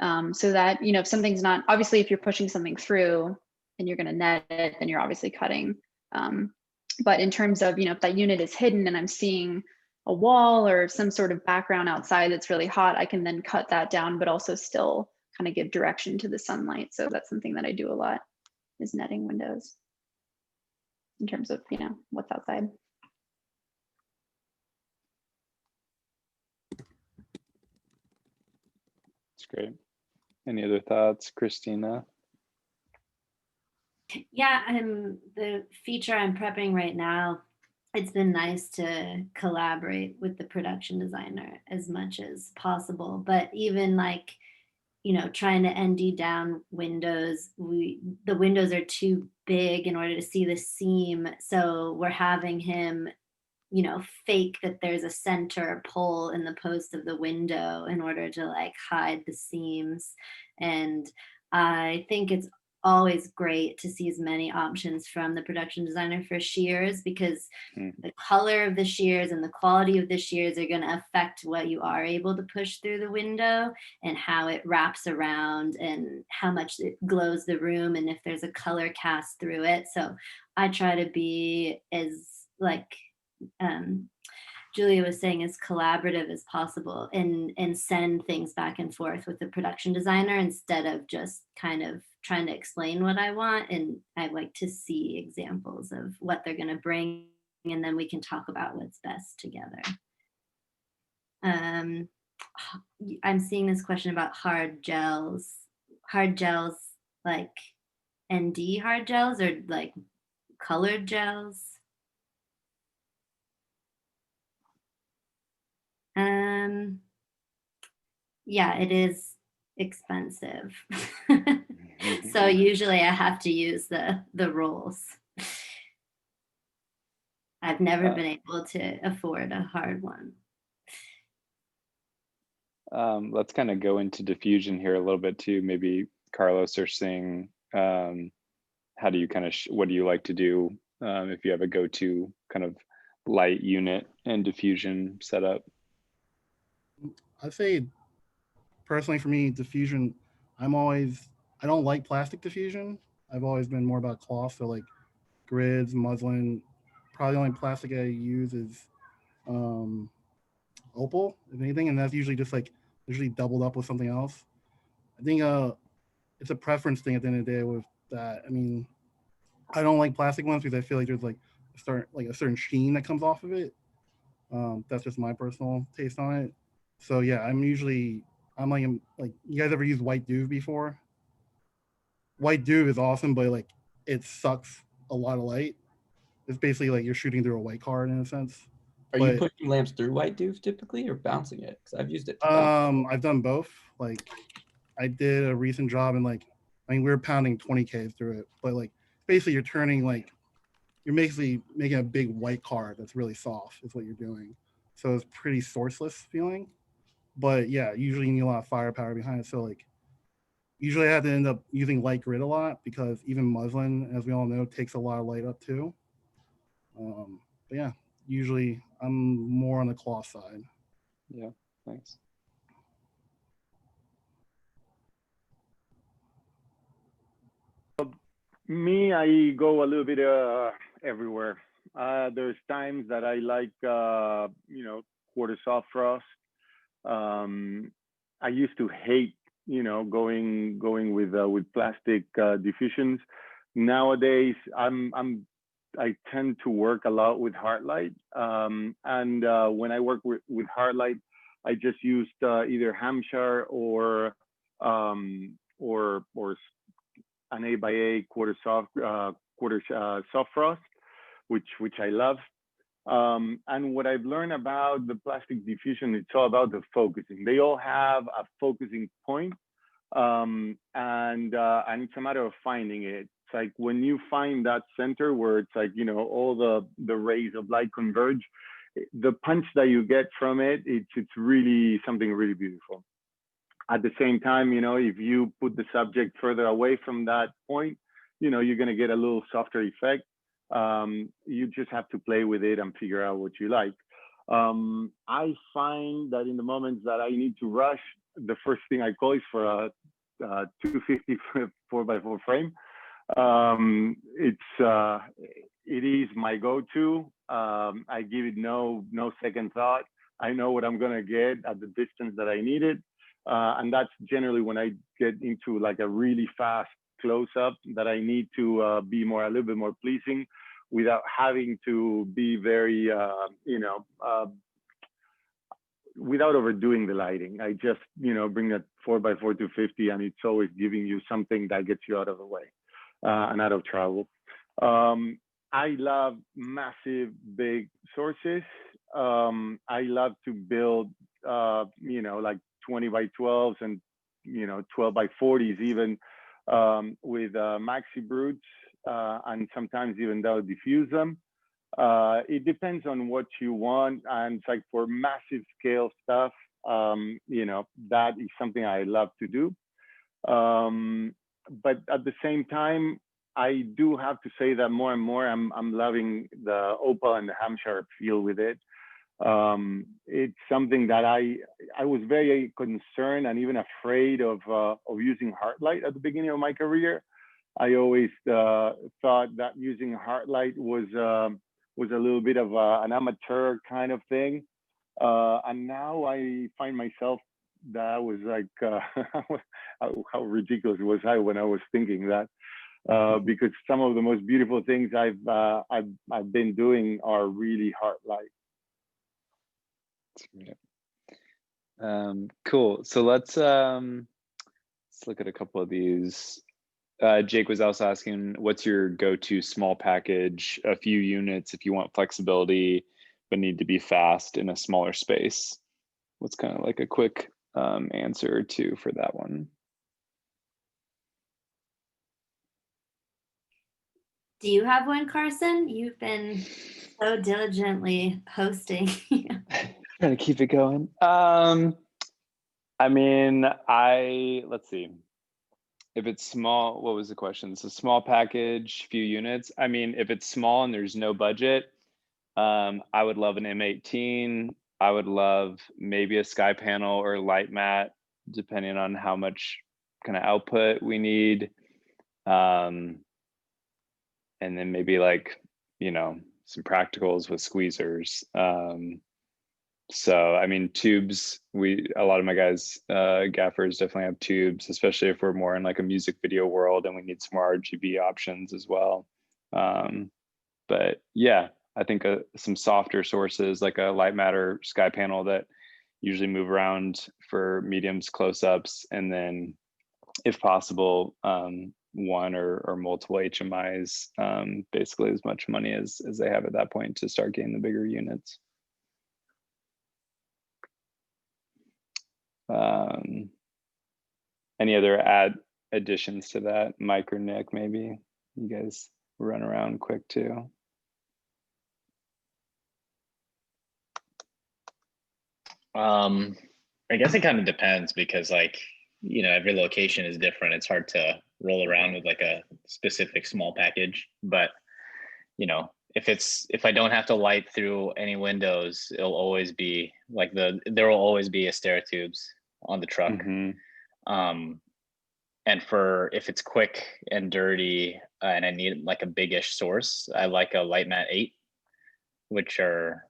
G: So that, if something's not, obviously if you're pushing something through and you're gonna net it, then you're obviously cutting. But in terms of, if that unit is hidden and I'm seeing a wall or some sort of background outside that's really hot, I can then cut that down, but also still kind of give direction to the sunlight. So that's something that I do a lot, is netting windows in terms of, what's outside.
A: That's great. Any other thoughts, Christina?
F: Yeah, the feature I'm prepping right now, it's been nice to collaborate with the production designer as much as possible. But even like, trying to ND down windows, the windows are too big in order to see the seam. So we're having him, fake that there's a center pole in the post of the window in order to like hide the seams. And I think it's always great to see as many options from the production designer for shears, because the color of the shears and the quality of the shears are going to affect what you are able to push through the window and how it wraps around and how much it glows the room and if there's a color cast through it. So I try to be as like Julia was saying, as collaborative as possible and send things back and forth with the production designer instead of just kind of trying to explain what I want. And I like to see examples of what they're going to bring, and then we can talk about what's best together. I'm seeing this question about hard gels like ND hard gels or like colored gels. Yeah, it is expensive. So usually I have to use the rolls. I've never been able to afford a hard one.
A: Let's kind of go into diffusion here a little bit too. Maybe Carlos or Sing, how do you kind of, what do you like to do if you have a go-to kind of light unit and diffusion setup?
B: I'd say personally for me, diffusion, I don't like plastic diffusion. I've always been more about cloth, so like grids, muslin. Probably the only plastic I use is opal, if anything, and that's usually just like usually doubled up with something else. I think it's a preference thing at the end of the day with that. I mean, I don't like plastic ones because I feel like there's like a certain sheen that comes off of it. That's just my personal taste on it. So yeah, I'm like you guys ever used White Duve before? White Duve is awesome, but like it sucks a lot of light. It's basically like you're shooting through a white card in a sense.
E: Are you pushing lamps through White Duve typically or bouncing it? Because I've used it.
B: I've done both. Like I did a recent job and like we were pounding 20K through it, but like basically you're basically making a big white card that's really soft is what you're doing. So it's pretty sourceless feeling. But yeah, usually you need a lot of firepower behind it. So like usually I have to end up using light grid a lot because even muslin, as we all know, takes a lot of light up too. But yeah, usually I'm more on the cloth side.
A: Yeah, thanks.
C: Me, I go a little bit everywhere. There's times that I like, quarter soft frost. I used to hate, going with plastic diffusions. Nowadays, I tend to work a lot with hard light. And when I work with hard light, I just used either Hampshire or an 8x8 quarter soft frost, which I love. And what I've learned about the plastic diffusion, it's all about the focusing. They all have a focusing point, and it's a matter of finding it. It's like when you find that center where it's like all the rays of light converge, the punch that you get from it, it's really something really beautiful. At the same time, if you put the subject further away from that point, you're going to get a little softer effect. You just have to play with it and figure out what you like. I find that in the moments that I need to rush, the first thing I call is for a 250 4x4 frame. It is my go-to. I give it no second thought. I know what I'm going to get at the distance that I need it. And that's generally when I get into like a really fast close-up that I need to be a little bit more pleasing without having to be very, without overdoing the lighting. I just, bring that 4x4 250 and it's always giving you something that gets you out of the way and out of trouble. I love massive, big sources. I love to build, like 20x12s and 12x40s even with maxi brutes and sometimes even they'll diffuse them. It depends on what you want, and it's like for massive scale stuff, that is something I love to do. But at the same time, I do have to say that more and more I'm loving the opal and the Hampshire feel with it. It's something that I was very concerned and even afraid of using hard light at the beginning of my career. I always thought that using hard light was a little bit of an amateur kind of thing, and now I find myself that was like how ridiculous was I when I was thinking that. Because some of the most beautiful things I've been doing are really hard light.
A: Cool. So let's look at a couple of these. Jake was also asking, what's your go-to small package, a few units if you want flexibility but need to be fast in a smaller space? what's kind of like a quick answer or two for that one.
F: Do you have one, Carson? You've been so diligently posting.
A: Trying to keep it going. I mean, let's see. If it's small, what was the question? It's a small package, few units. I mean, if it's small and there's no budget, I would love an M18. I would love maybe a sky panel or light mat, depending on how much kind of output we need. And then maybe like, you know, some practicals with squeezers. So I mean, tubes, a lot of my guys, gaffers definitely have tubes, especially if we're more in like a music video world and we need some more RGB options as well. But yeah, I think some softer sources like a light matter sky panel that usually move around for mediums, close-ups, and then if possible, one or multiple HMIs, basically as much money as they have at that point to start getting the bigger units. Any other additions to that? Mike or Nick, maybe? You guys run around quick too.
D: I guess it kind of depends because like, you know, every location is different. It's hard to roll around with like a specific small package, but you know, if I don't have to light through any windows, it'll always be like there will always be Astera tubes on the truck.
A: Mm-hmm.
D: And if it's quick and dirty and I need like a biggish source, I like a Light Mat 8, which are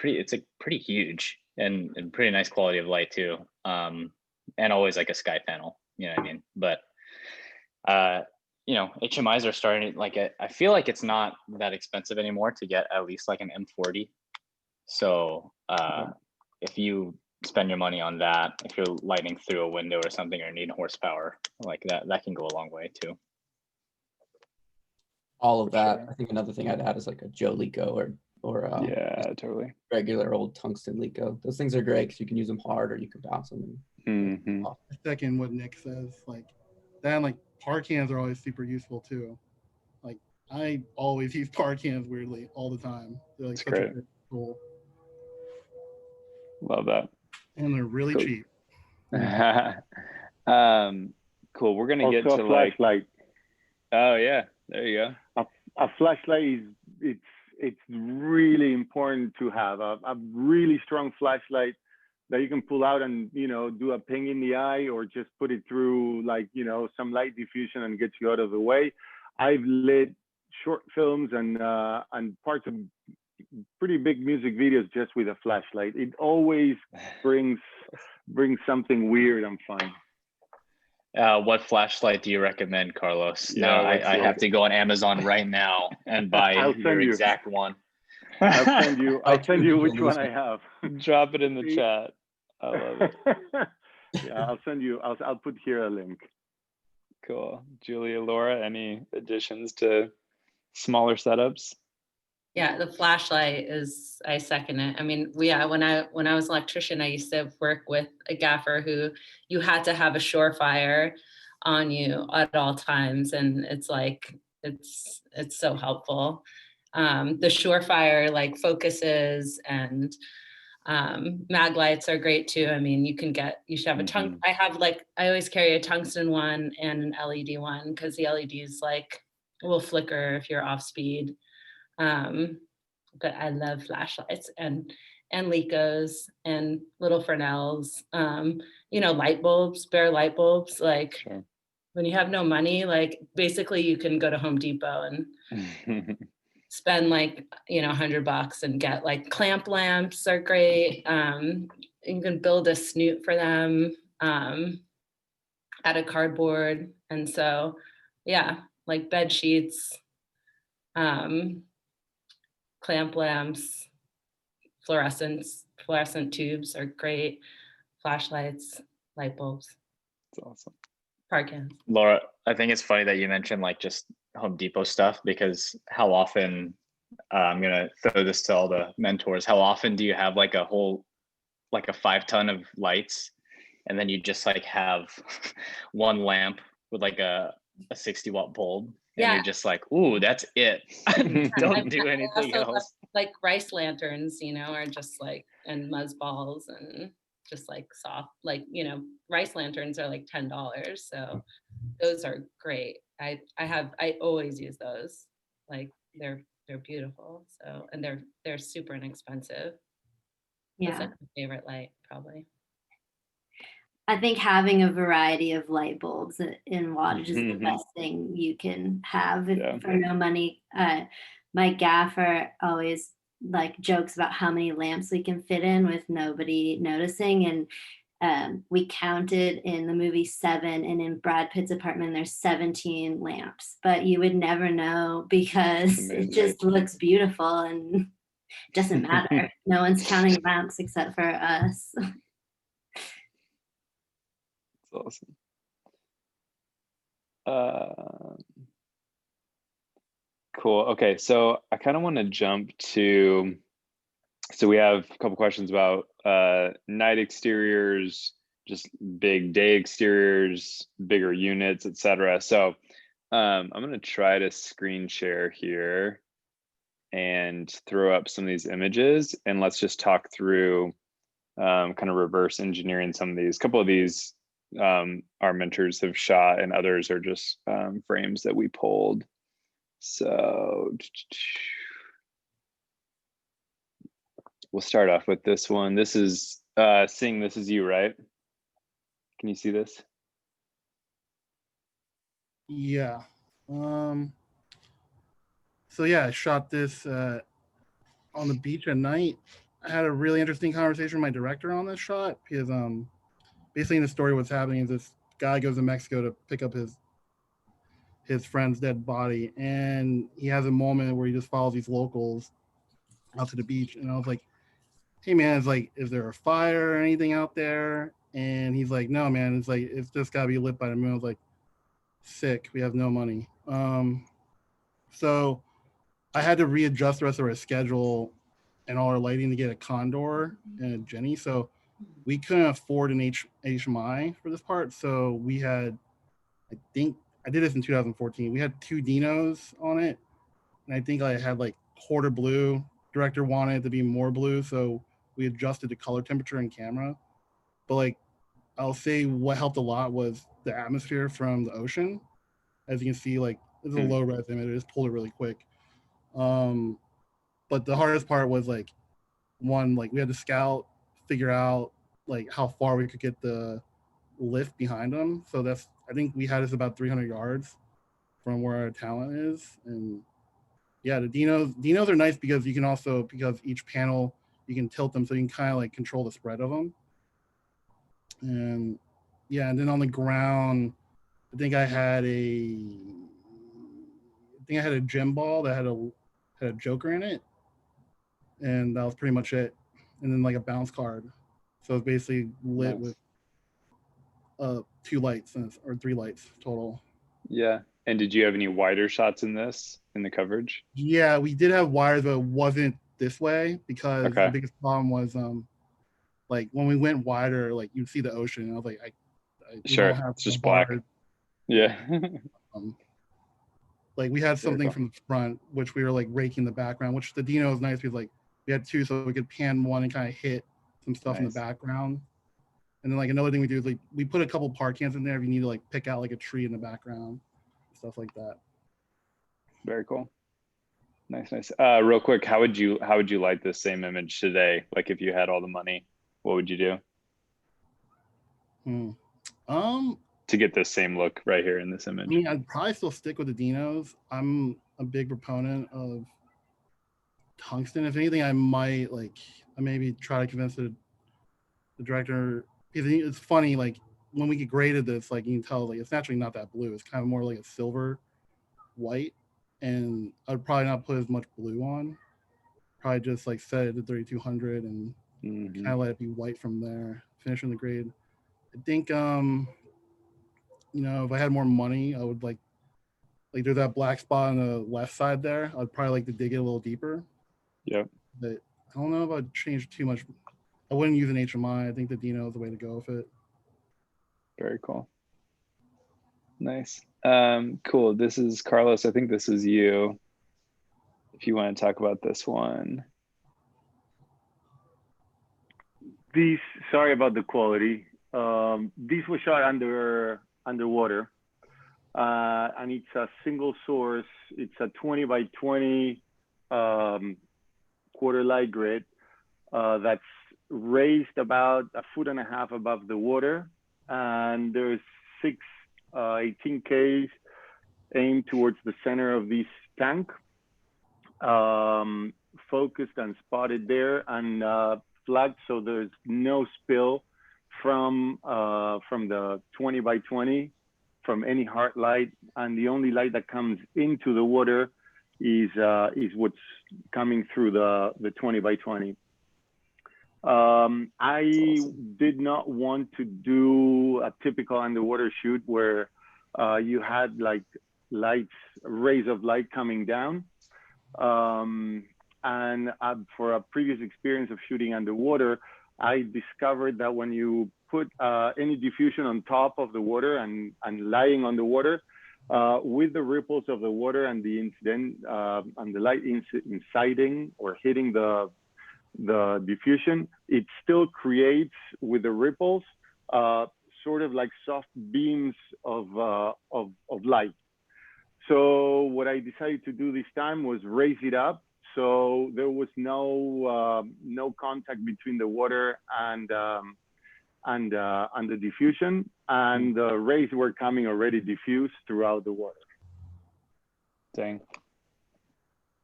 D: it's like pretty huge and pretty nice quality of light too. And always like a sky panel, you know what I mean? But you know, HMIs are starting like I feel like it's not that expensive anymore to get at least like an M40. So if you spend your money on that, if you're lighting through a window or something or need horsepower like that can go a long way too.
E: All of that.
A: Sure.
E: I think another thing I'd add is like a Joe Lico or
A: yeah, totally
E: regular old tungsten Lico. Those things are great because you can use them hard or you can bounce them.
A: Mm-hmm.
B: Second, what Nick says, like that, and like par cans are always super useful too. Like I always use par cans weirdly all the time. They're like
A: That's
B: such
A: great.
B: a good tool,
A: Love that.
B: and they're really
A: Cool.
B: cheap.
A: Cool. We're gonna
C: Also
A: get to
C: a flashlight.
A: Oh yeah, there you go.
C: A flashlight it's really important to have a really strong flashlight that you can pull out and, you know, do a ping in the eye or just put it through like, you know, some light diffusion and get you out of the way. I've lit short films and parts of pretty big music videos just with a flashlight. It always brings something weird and fun.
D: What flashlight do you recommend, Carlos?
A: Yeah,
D: Now I have to go on Amazon right now and buy your exact one.
C: I'll send you which one I have.
A: Drop it in the chat. I love it.
C: Yeah, I'll send you. I'll put here a link.
A: Cool. Julia, Laura, any additions to smaller setups?
I: Yeah, the flashlight is, I second it. I mean, yeah, when I was an electrician, I used to work with a gaffer who you had to have a Surefire on you at all times. And it's like, it's so helpful. The Surefire like focuses and mag lights are great too. I mean, you should have a I always carry a tungsten one and an LED one because the LEDs like will flicker if you're off speed. But I love flashlights and Licos and little Fresnels, you know, light bulbs, bare light bulbs. Like
A: Sure.
I: When you have no money, like basically you can go to Home Depot and spend like, you know, $100 and get like clamp lamps are great. You can build a snoot for them out of cardboard. And so, yeah, like bed sheets, clamp lamps, fluorescent tubes are great, flashlights, light bulbs.
A: That's awesome.
I: Park cans.
D: Laura, I think it's funny that you mentioned like just Home Depot stuff because how often, I'm gonna throw this to all the mentors, how often do you have like a whole like a 5 ton of lights, and then you just like have one lamp with like a 60-watt bulb, and
I: Yeah.
D: you're just like, ooh, that's it. Don't do anything
I: also love,
D: else.
I: like rice lanterns, you know, are just like, and muzz balls and just like soft, like, you know, rice lanterns are like $10. So those are great. I always use those. Like they're beautiful. So, and they're super inexpensive. That's
F: Yeah.
I: like my favorite light, probably.
F: I think having a variety of light bulbs in wattage is the
A: Mhm.
F: best thing you can have
A: Yeah.
F: for no money. My gaffer always like jokes about how many lamps we can fit in with nobody noticing. And we counted in the movie Seven, and in Brad Pitt's apartment, there's 17 lamps, but you would never know because it
A: Amazing.
F: just looks beautiful and doesn't matter. No one's counting lamps except for us.
A: That's awesome. Cool. Okay, so I kind of want to jump to, so we have a couple questions about night exteriors, just big day exteriors, bigger units, etc. So I'm going to try to screen share here and throw up some of these images, and let's just talk through kind of reverse engineering some of these. A couple of these our mentors have shot, and others are just frames that we pulled. So we'll start off with this one. This is Sing, this is you, right? Can you see this?
B: Yeah. So yeah, I shot this on the beach at night. I had a really interesting conversation with my director on this shot because basically in the story what's happening is this guy goes to Mexico to pick up his friend's dead body, and he has a moment where he just follows these locals out to the beach, and I was like, hey man, it's like, is there a fire or anything out there? And he's like, no man, it's like, it's just gotta be lit by the moon. I was like, sick, we have no money. So I had to readjust the rest of our schedule and all our lighting to get a Condor and a Jenny. So we couldn't afford an HMI for this part. So we had, I think I did this in 2014. We had 2 Dinos on it. And I think I had like quarter blue. Director wanted it to be more blue. So we adjusted the color temperature and camera. But like, I'll say what helped a lot was the atmosphere from the ocean. As you can see, like, this is a low res image. I just pulled it really quick. But the hardest part was like, one, like we had to scout, figure out like how far we could get the lift behind them. So that's, I think we had us about 300 yards from where our talent is. And yeah, the Dinos are nice because you can also, because each panel you can tilt them so you can kind of like control the spread of them. And yeah, and then on the ground, I think I had a gem ball that had a Joker in it, and that was pretty much it. And then like a bounce card, so it's basically lit with 2 lights or 3 lights total.
A: Yeah. And did you have any wider shots in this, in the coverage?
B: Yeah, we did have wires, but it wasn't this way because
A: Okay.
B: the biggest problem was like when we went wider, like you'd see the ocean. And I was like, we
A: Sure,
B: don't have
A: it's just black.
B: bars.
A: Yeah.
B: Like we had something
A: cool.
B: from the front, which we were like raking the background, which the Dino is nice because like we had 2, so we could pan one and kind of hit some stuff in the
A: Nice.
B: background. And then like another thing we do is like we put a couple park cans in there if you need to like pick out like a tree in the background, stuff like that.
A: Very cool. Nice. Real quick, how would you light this same image today? Like if you had all the money, what would you do? To get this same look right here in this image.
B: I mean, I'd probably still stick with the Dinos. I'm a big proponent of tungsten. If anything, I might maybe try to convince the director. It's funny, like when we get graded this, like you can tell, like it's naturally not that blue. It's kind of more like a silver white, and I'd probably not put as much blue on. Probably just like set it to 3200 and kind of let it be white from there. Finishing the grade. I think if I had more money, I would like there's that black spot on the left side there. I'd probably like to dig it a little deeper.
A: Yep.
B: But I don't know if I'd change too much I wouldn't use an HMI. I think the Dino is the way to go with it.
A: Very cool. Nice. Cool. This is Carlos. I think this is you. If you want to talk about this one.
C: These, sorry about the quality. These were shot underwater, and it's a single source. It's a 20 by 20 quarter light grid that's raised about 1.5 feet above the water, and there's 6 18Ks aimed towards the center of this tank, focused and spotted there, and flagged so there's no spill from the 20 by 20 from any hard light, and the only light that comes into the water is what's coming through the 20 by 20. I did not want to do a typical underwater shoot where you had like rays of light coming down. And for a previous experience of shooting underwater, I discovered that when you put any diffusion on top of the water and lying on the water, with the ripples of the water and the incident and the light inciting or hitting the diffusion, it still creates with the ripples sort of like soft beams of light. So what I decided to do this time was raise it up, so there was no contact between the water and the diffusion, and the rays were coming already diffused throughout the water.
A: Dang,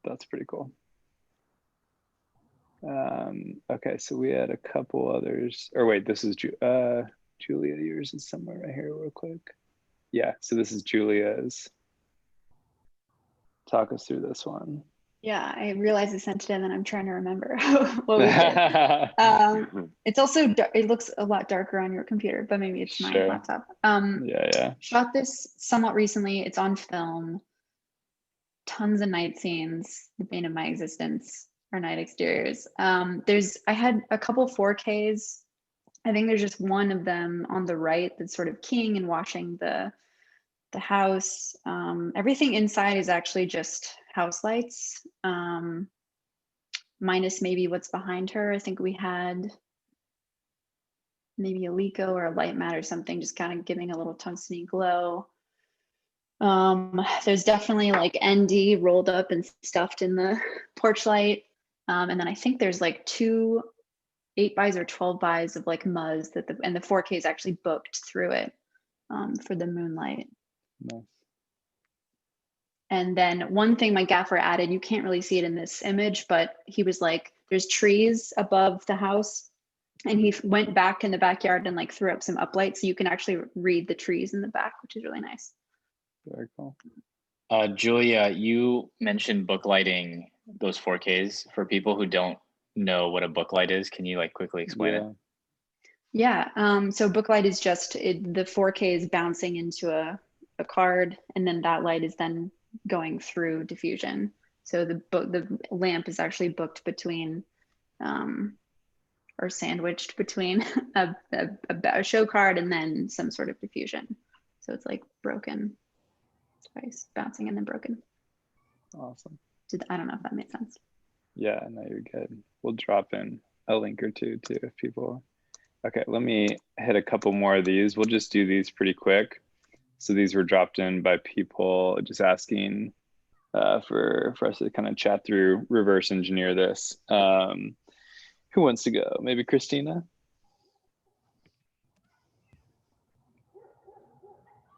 A: that's pretty cool. Okay, so we had a couple others. Or wait, this is Julia. Yours is somewhere right here, real quick. Yeah, so this is Julia's. Talk us through this one.
G: Yeah, I realized I sent it in and I'm trying to remember what we did. It's also, it looks a lot darker on your computer, but maybe it's my laptop.
A: Yeah.
G: Shot this somewhat recently. It's on film. Tons of night scenes. The bane of my existence are night exteriors. I had a couple 4Ks. I think there's just one of them on the right that's sort of keying and watching the house. Everything inside is actually just house lights, minus maybe what's behind her. I think we had maybe a Lico or a light mat or something, just kind of giving a little tungsteny glow. There's definitely like ND rolled up and stuffed in the porch light. And then I think there's like 2 8x or 12x of like Muzz and the 4K is actually booked through it for the moonlight.
A: Nice.
G: And then one thing my gaffer added, you can't really see it in this image, but he was like, there's trees above the house, and he went back in the backyard and like threw up some uplights so you can actually read the trees in the back, which is really nice.
A: Very cool.
D: Julia, you mentioned booklighting those 4Ks. For people who don't know what a booklight is, can you like quickly explain it?
G: Yeah, so booklight is just the 4K is bouncing into a card, and then that light is then going through diffusion. So the lamp is actually booked between or sandwiched between a show card and then some sort of diffusion. So it's like broken twice, bouncing and then broken.
A: Awesome.
G: I don't know if that made sense.
A: Yeah, no, you're good. We'll drop in a link or two too if people. Okay, let me hit a couple more of these. We'll just do these pretty quick. So these were dropped in by people just asking for us to kind of chat through, reverse engineer this. Who wants to go? Maybe Christina?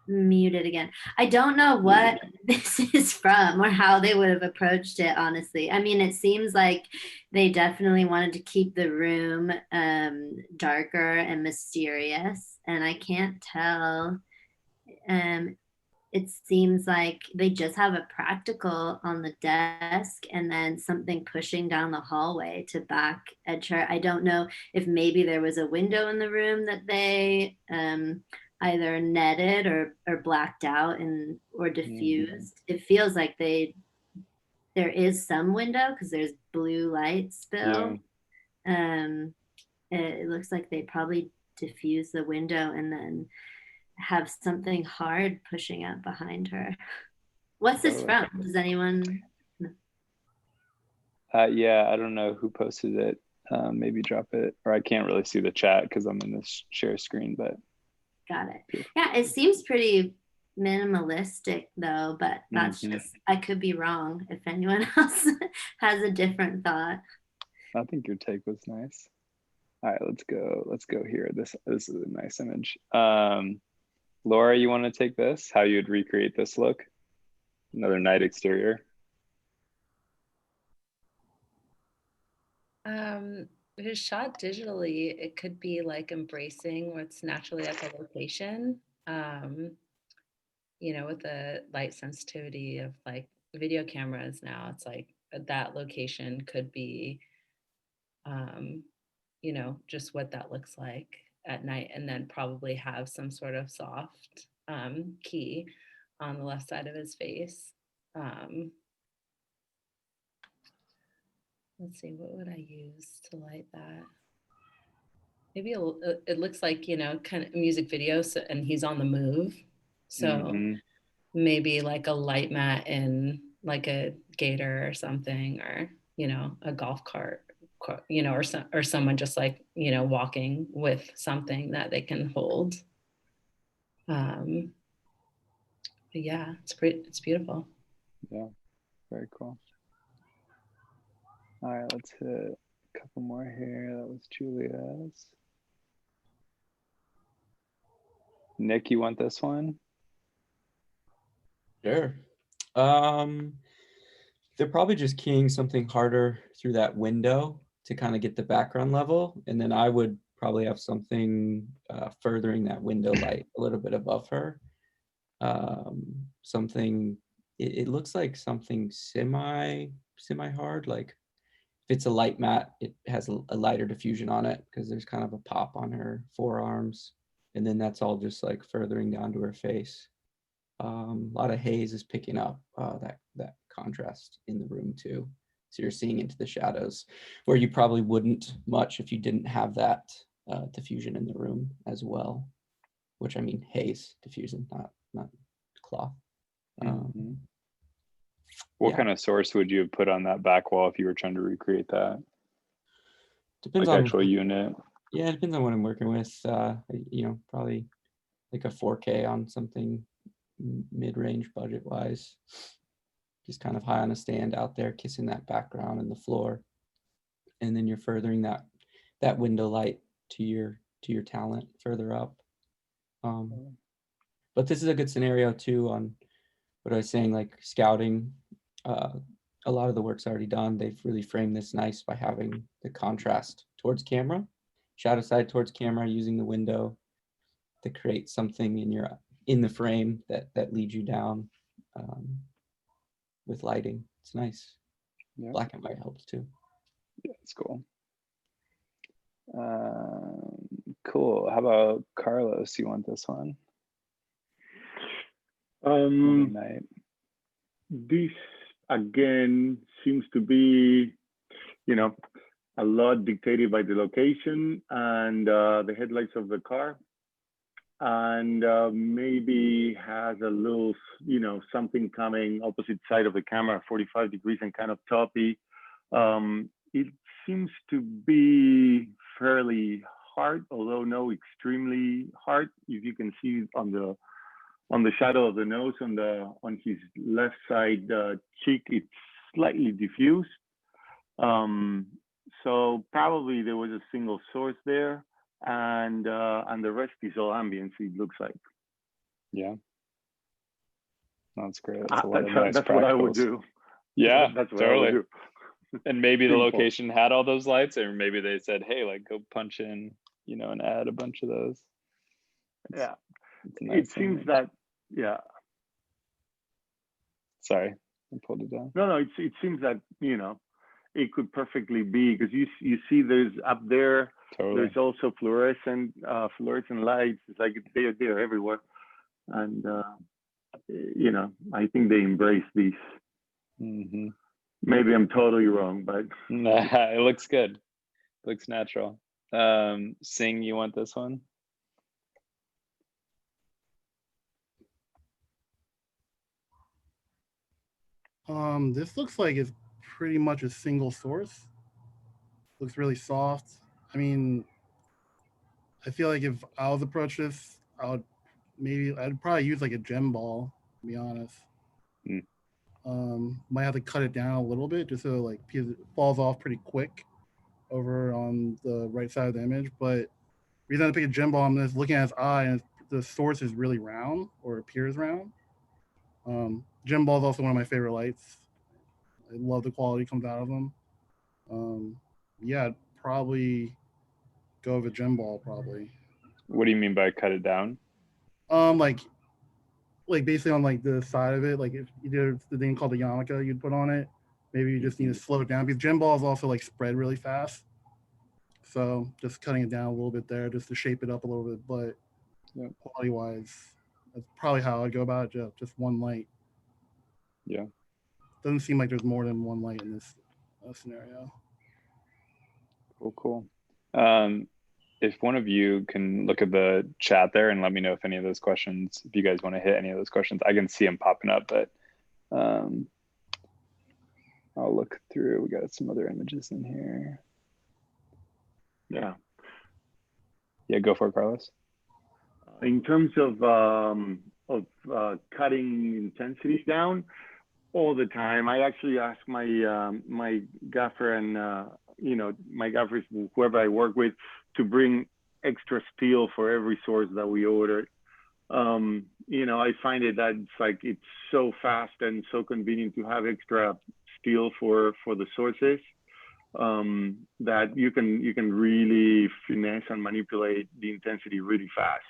F: Muted again. I don't know what this is from or how they would have approached it, honestly. I mean, it seems like they definitely wanted to keep the room darker and mysterious, and I can't tell. It seems like they just have a practical on the desk and then something pushing down the hallway to back a chair. I don't know if maybe there was a window in the room that they either netted or blacked out or diffused. It feels like there is some window because there's blue light spill. it looks like they probably diffuse the window and then have something hard pushing up behind her. What's this
A: Totally.
F: from? Does anyone?
A: Yeah, I don't know who posted it. Maybe drop it, or I can't really see the chat because I'm in this share screen, but
F: Got it. Yeah, it seems pretty minimalistic though, but that's just, I could be wrong if anyone else has a different thought.
A: I think your take was nice. All right, let's go here. This is a nice image. Laura, you want to take this? How you'd recreate this look? Another night exterior.
I: If it's shot digitally, it could be like embracing what's naturally at the location. You know, with the light sensitivity of like video cameras now, it's like that location could be, you know, just what that looks like at night, and then probably have some sort of soft key on the left side of his face. Let's see, what would I use to light that? Maybe it looks like, you know, kind of music video, so, and he's on the move. So maybe like a light mat in like a gator or something, or, you know, a golf cart, you know, or someone just like, you know, walking with something that they can hold. But yeah, it's great. It's beautiful.
A: Yeah, very cool. All right, let's hit a couple more here. That was Julia's. Nick, you want this one?
E: Sure. They're probably just keying something harder through that window to kind of get the background level. And then I would probably have something furthering that window light a little bit above her. Something, it looks like something semi hard, like if it's a light matte, it has a lighter diffusion on it because there's kind of a pop on her forearms. And then that's all just like furthering down to her face. A lot of haze is picking up that contrast in the room too. So you're seeing into the shadows where you probably wouldn't much if you didn't have that diffusion in the room as well, which I mean haze diffusion, not cloth.
A: What kind of source would you have put on that back wall if you were trying to recreate that?
E: Depends
A: like
E: on
A: actual unit.
E: Yeah, it depends on what I'm working with. You know, probably like a 4K on something mid-range budget-wise. Just kind of high on a stand out there, kissing that background and the floor, and then you're furthering that window light to your talent further up. But this is a good scenario too on what I was saying, like scouting. A lot of the work's already done. They've really framed this nice by having the contrast towards camera, shadow side towards camera, using the window to create something in the frame that leads you down with lighting. It's nice. Yeah. Black and white helps too.
A: Yeah, it's cool. Cool. How about Carlos? You want this one?
C: This again seems to be, you know, a lot dictated by the location and the headlights of the car, and maybe has a little, you know, something coming opposite side of the camera, 45 degrees and kind of toppy. It seems to be fairly hard, although no extremely hard. If you can see on the shadow of the nose on his left side cheek, it's slightly diffused. So probably there was a single source there, and the rest is all ambience, it looks like.
A: Yeah, that's great. That's a lot of
C: nice
A: that's
C: what I would do.
A: Yeah,
C: that's what
A: totally.
C: I would do.
A: And maybe the location had all those lights, or maybe they said, hey, like go punch in, you know, and add a bunch of those.
C: Yeah, it seems that, yeah.
A: Sorry, I pulled it down.
C: No, it seems that, you know, it could perfectly be, because you see there's up there, there's also fluorescent lights. It's like they're everywhere. And, you know, I think they embrace these. Maybe I'm totally wrong, but.
A: Nah, it looks good. It looks natural. Sing, you want this one?
B: This looks like it's pretty much a single source. Looks really soft. I mean, I feel like if I was approach this, I'd probably use like a gem ball, to be honest. Might have to cut it down a little bit just so like because it falls off pretty quick over on the right side of the image. But the reason I pick a gem ball, I'm just looking at his eye and the source is really round or appears round. Gem ball is also one of my favorite lights. I love the quality comes out of them. Yeah, I'd probably go with a gem ball probably.
A: What do you mean by cut it down?
B: Like basically on like the side of it, like if you did the thing called the yarmulke you'd put on it, maybe you just need to slow it down because gem balls also like spread really fast. So just cutting it down a little bit there just to shape it up a little bit, but quality wise, that's probably how I'd go about it. Just one light.
A: Yeah.
B: Doesn't seem like there's more than one light in this scenario.
A: Cool. If one of you can look at the chat there and let me know if any of those questions, if you guys want to hit any of those questions, I can see them popping up, but I'll look through. We got some other images in here. Yeah, go for it, Carlos.
C: In terms of cutting intensities down, all the time. I actually ask my my gaffer and my gaffers, whoever I work with, to bring extra steel for every source that we order. I find it's so fast and so convenient to have extra steel for the sources that you can really finesse and manipulate the intensity really fast.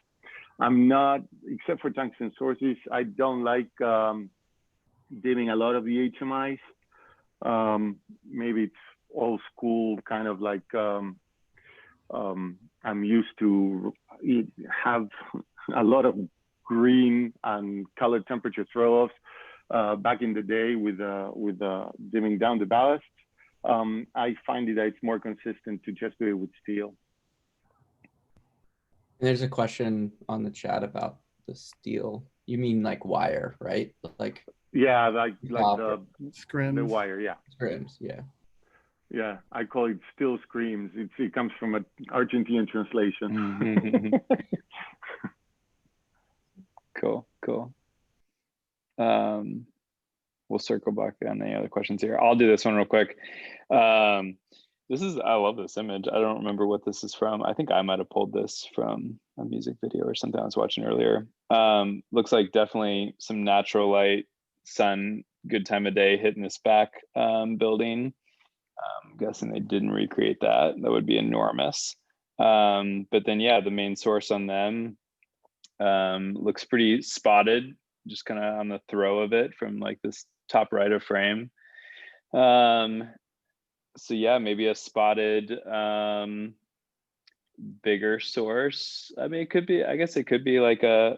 C: I'm not, except for tungsten sources, I don't like dimming a lot of the HMIs. Maybe it's old school, kind of like I'm used to have a lot of green and color temperature throw-offs back in the day with dimming down the ballast. I find that it's more consistent to just do it with steel.
E: There's a question on the chat about the steel. You mean like wire, right? Like
C: like the
B: scrims.
C: The wire, yeah.
E: Scrims, yeah.
C: Yeah, I call it steel screams. It comes from an Argentinian translation.
A: Cool. We'll circle back on any other questions here. I'll do this one real quick. I love this image. I don't remember what this is from. I think I might have pulled this from a music video or something I was watching earlier. Looks like definitely some natural light, sun, good time of day hitting this back building. I'm guessing they didn't recreate that. That would be enormous. But then, yeah, the main source on them looks pretty spotted, just kind of on the throw of it from like this top right of frame. So yeah, maybe a spotted bigger source. I mean, I guess it could be like a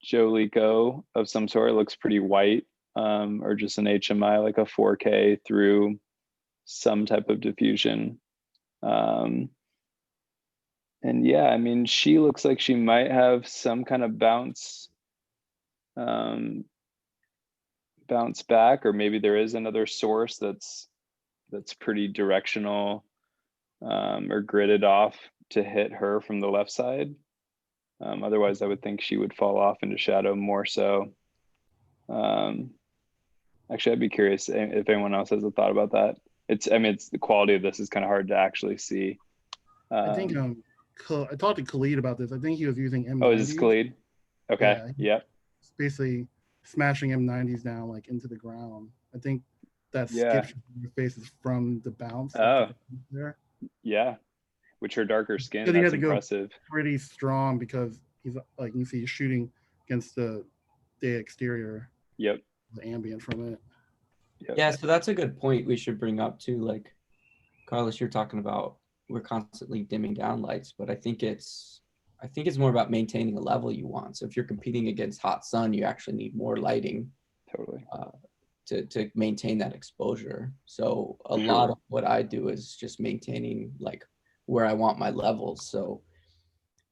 A: Jolico of some sort. It looks pretty white, or just an HMI, like a 4K through some type of diffusion. And yeah, I mean, she looks like she might have some kind of bounce back, or maybe there is another source that's pretty directional or gridded off to hit her from the left side. Otherwise, I would think she would fall off into shadow more so. Actually, I'd be curious if anyone else has a thought about that. It's the quality of this is kind of hard to actually see.
B: I think I talked to Khalid about this. I think he was using M90s.
A: Oh, is this Khalid? Okay. Yeah.
B: Basically smashing M90s down like into the ground. I think that skip in your face is from the bounce. There.
A: Yeah. With her darker skin, that's impressive.
B: Pretty strong because he's like, you see he's shooting against the exterior.
A: Yep.
B: The ambient from it.
E: Yep. Yeah, so that's a good point we should bring up too. Like, Carlos, you're talking about we're constantly dimming down lights, but I think it's more about maintaining a level you want. So if you're competing against hot sun, you actually need more lighting.
A: Totally.
E: To maintain that exposure. So a lot of what I do is just maintaining like where I want my levels. So,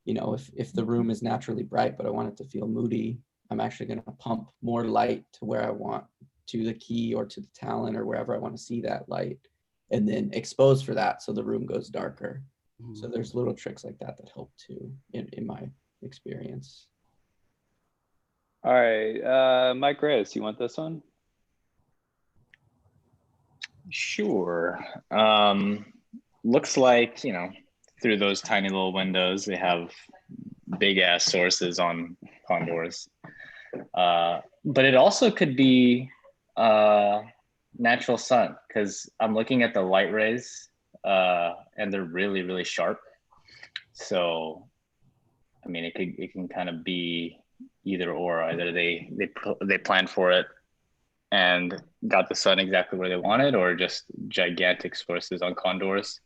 E: you know, if the room is naturally bright, but I want it to feel moody, I'm actually going to pump more light to where I want, to the key or to the talent or wherever I want to see that light, and then expose for that so the room goes darker. So there's little tricks like that that help too, in my experience.
A: All right, Mike Reyes, you want this one?
D: Sure. Looks like, you know, through those tiny little windows, they have big ass sources on condors. But it also could be natural sun, because I'm looking at the light rays and they're really, really sharp. So, I mean, it can kind of be either or. Either they planned for it and got the sun exactly where they wanted, or just gigantic sources on condors.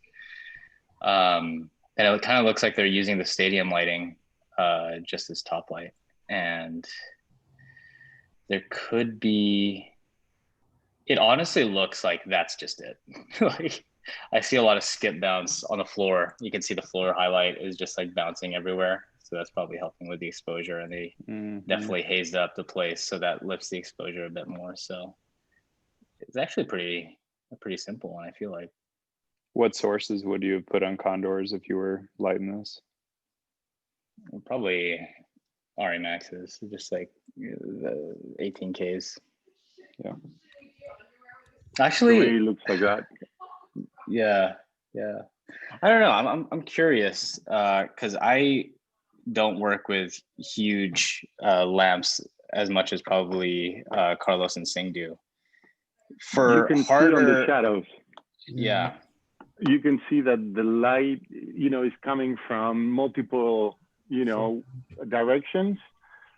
D: And it kind of looks like they're using the stadium lighting just as top light. And there could be, it honestly looks like that's just it. Like, I see a lot of skip bounce on the floor. You can see the floor highlight is just like bouncing everywhere. So that's probably helping with the exposure, and they definitely hazed up the place, so that lifts the exposure a bit more. So it's actually a pretty simple one, I feel like.
A: What sources would you have put on condors if you were lighting this?
D: Probably RE Maxes, just like the 18Ks.
A: Yeah.
D: Actually,
C: It looks like that.
D: yeah. I don't know. I'm curious because I don't work with huge lamps as much as probably Carlos and Singh do. For
C: You can
D: harder,
C: see on the shadows.
D: Yeah.
C: You can see that the light, you know, is coming from multiple, you know, directions.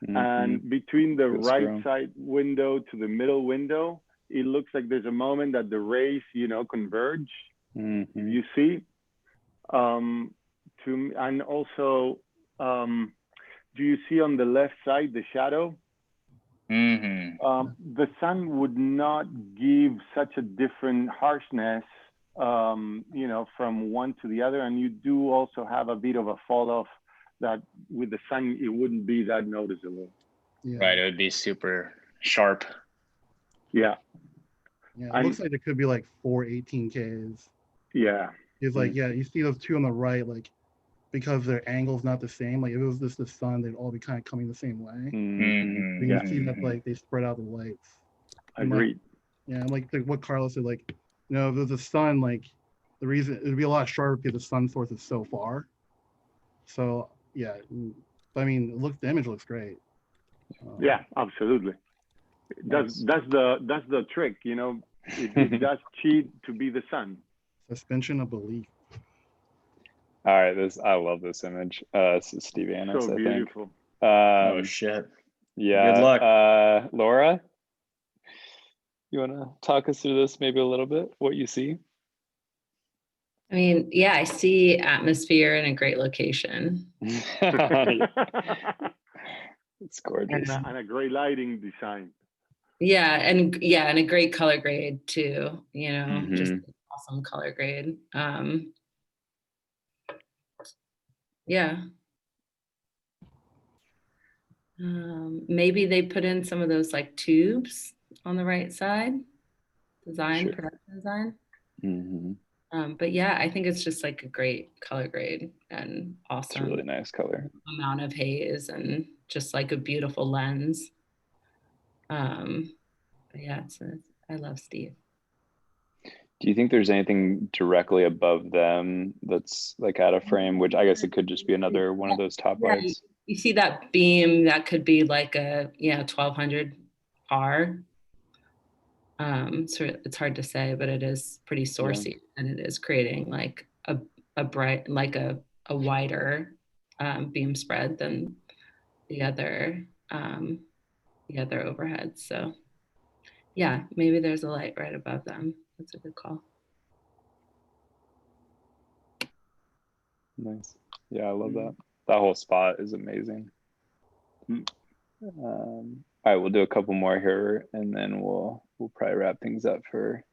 C: And between the right side window to the middle window, it looks like there's a moment that the rays, you know, converge. You see, and also, do you see on the left side the shadow? The sun would not give such a different harshness, you know, from one to the other, and you do also have a bit of a fall off that with the sun it wouldn't be that noticeable.
B: Yeah.
D: Right, it would be super sharp.
C: Yeah.
B: Yeah, it looks like it could be like 4 18Ks.
C: Yeah.
B: It's like, yeah, you see those two on the right, like, because their angle's not the same. Like, if it was just the sun, they'd all be kind of coming the same way. But you see that, like, they spread out the lights.
C: Agreed.
B: Like, yeah, like what Carlos said, like, you know, if there's a sun, like, the reason it'd be a lot sharper because the sun source is so far. So, yeah, but I mean, the image looks great.
C: Yeah, absolutely. That's the trick, you know. It does cheat to be the sun.
B: Suspension of belief.
A: All right, I love this image. This is Steve Annis,
C: So
A: I
C: beautiful.
A: think.
D: Oh shit.
A: Yeah.
D: Good luck.
A: Laura, you want to talk us through this maybe a little bit, what you see?
I: I mean, yeah, I see atmosphere in a great location.
A: It's gorgeous.
C: And a great lighting design.
I: Yeah, and a great color grade too, you know, just awesome color grade. Yeah. Maybe they put in some of those like tubes on the right side, production design. But yeah, I think it's just like a great color grade and awesome.
A: It's a really nice color.
I: Amount of haze and just like a beautiful lens. But yeah, I love Steve.
A: Do you think there's anything directly above them that's like out of frame, which I guess it could just be another one of those top lights?
I: You see that beam, that could be like a 1200 R. So it's hard to say, but it is pretty sourcey, and it is creating like a bright, like a wider beam spread than the other overheads. So yeah, maybe there's a light right above them. That's a good call.
A: Nice. Yeah, I love that. That whole spot is amazing. All right, we'll do a couple more here, and then we'll probably wrap things up for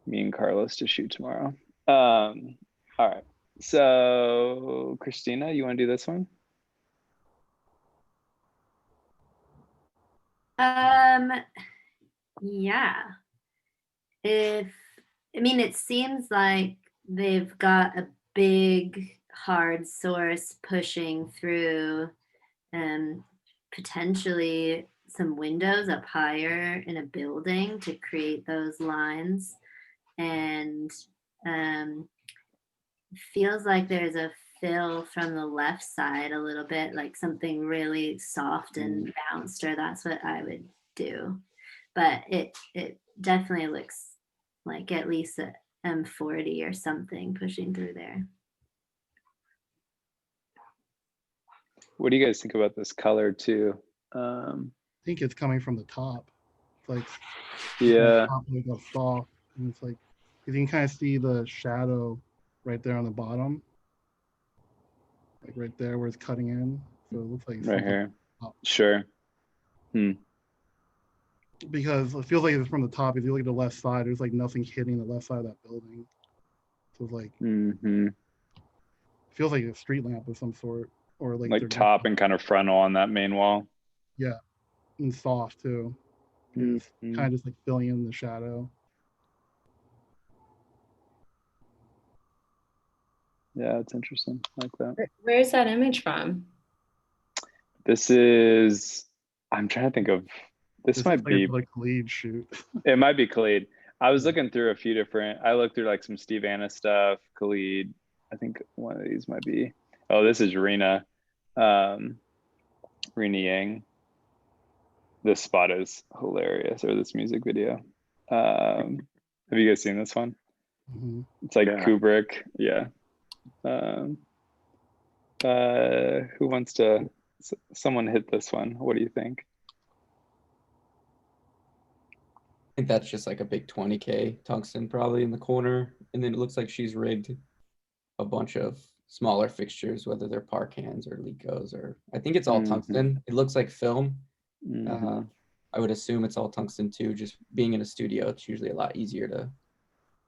A: me and Carlos to shoot tomorrow. All right. So Christina, you want to do this one?
F: Yeah. It seems like they've got a big hard source pushing through potentially some windows up higher in a building to create those lines. And feels like there's a fill from the left side a little bit, like something really soft and bounced, or that's what I would do. But it definitely looks like at least a M40 or something pushing through there.
A: What do you guys think about this color too?
B: I think it's coming from the top. It's like
A: Yeah,
B: top like a soft, and it's like you can kind of see the shadow right there on the bottom, like right there where it's cutting in. So it looks like
A: right
B: something
A: here.
B: up.
A: Sure.
B: Because it feels like it's from the top. If you look at the left side, there's like nothing hitting the left side of that building. So it's like feels like a street lamp of some sort, or like
A: Like top and kind of frontal on that main wall.
B: Yeah, and soft too. It's kind of just like filling in the shadow.
A: Yeah, it's interesting. I like that.
I: Where is that image from?
A: This is, I'm trying to think of, this might be
B: like Khalid shoot.
A: It might be Khalid. I was looking through a few different, I looked through like some Steve Anna stuff, Khalid. I think one of these might be, oh, this is Rena. Rena Yang. This spot is hilarious, or this music video. Have you guys seen this one? It's like Kubrick. Yeah. Who wants to, someone hit this one? What do you think?
E: I think that's just like a big 20K tungsten probably in the corner. And then it looks like she's rigged a bunch of smaller fixtures, whether they're park hands or Lecos, or I think it's all tungsten. It looks like film. I would assume it's all tungsten too. Just being in a studio, it's usually a lot easier to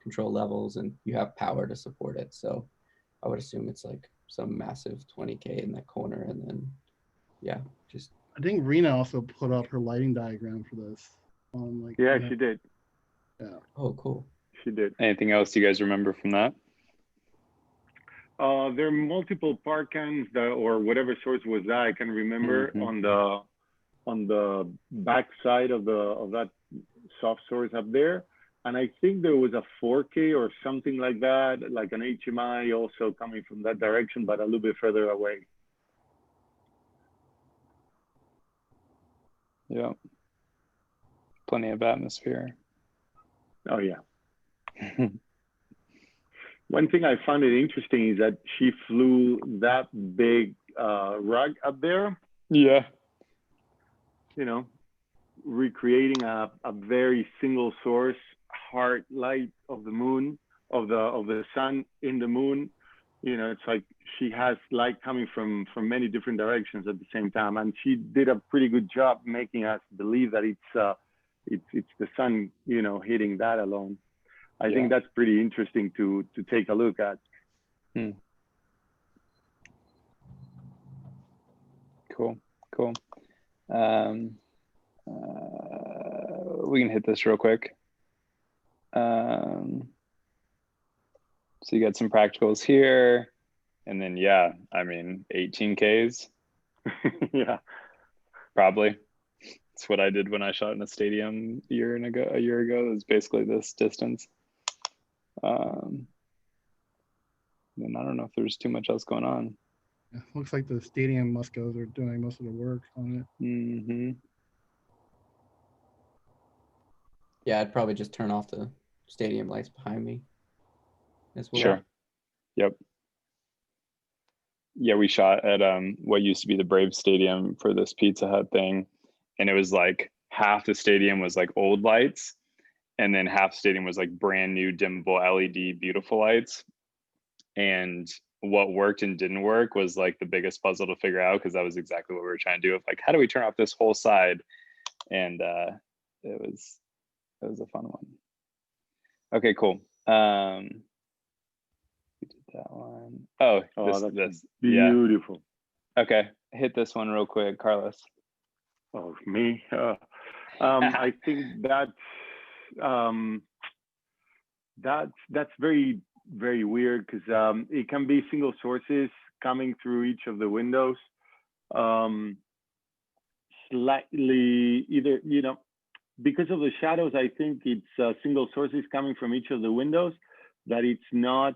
E: control levels and you have power to support it. So I would assume it's like some massive 20K in that corner. And then, yeah, just.
B: I think Rena also put up her lighting diagram for this.
C: Yeah, she did.
B: Yeah.
E: Oh, cool.
C: She did.
A: Anything else you guys remember from that?
C: There are multiple park cans or whatever source was that, I can remember on the back side of that soft source up there. And I think there was a 4K or something like that, like an HMI also coming from that direction, but a little bit further away.
A: Yeah. Plenty of atmosphere.
C: Oh, yeah. One thing I found it interesting is that she flew that big rug up there.
A: Yeah.
C: You know, recreating a very single source, hard light of the moon, of the sun in the moon. You know, it's like she has light coming from many different directions at the same time, and she did a pretty good job making us believe that it's the sun, you know, hitting that alone. I think that's pretty interesting to take a look at.
A: Cool. We can hit this real quick. So you got some practicals here, and then yeah, I mean 18Ks.
C: Yeah,
A: probably. It's what I did when I shot in a stadium a year ago. It was basically this distance. And I don't know if there's too much else going on.
B: Yeah, looks like the stadium Muscos are doing most of the work on it.
E: Yeah, I'd probably just turn off the stadium lights behind me as well.
A: Sure. Yep. Yeah, we shot at what used to be the Braves Stadium for this Pizza Hut thing, and it was like half the stadium was like old lights, and then half the stadium was like brand new dimmable LED beautiful lights. And what worked and didn't work was like the biggest puzzle to figure out, because that was exactly what we were trying to do. Of like, how do we turn off this whole side? And it was a fun one. Okay, cool. We did that one. Oh,
C: Oh,
A: this,
C: that's
A: yeah.
C: beautiful.
A: Okay, hit this one real quick, Carlos.
C: Oh, me. I think that's very very weird because it can be single sources coming through each of the windows. Slightly either because of the shadows. I think it's single sources coming from each of the windows. That it's not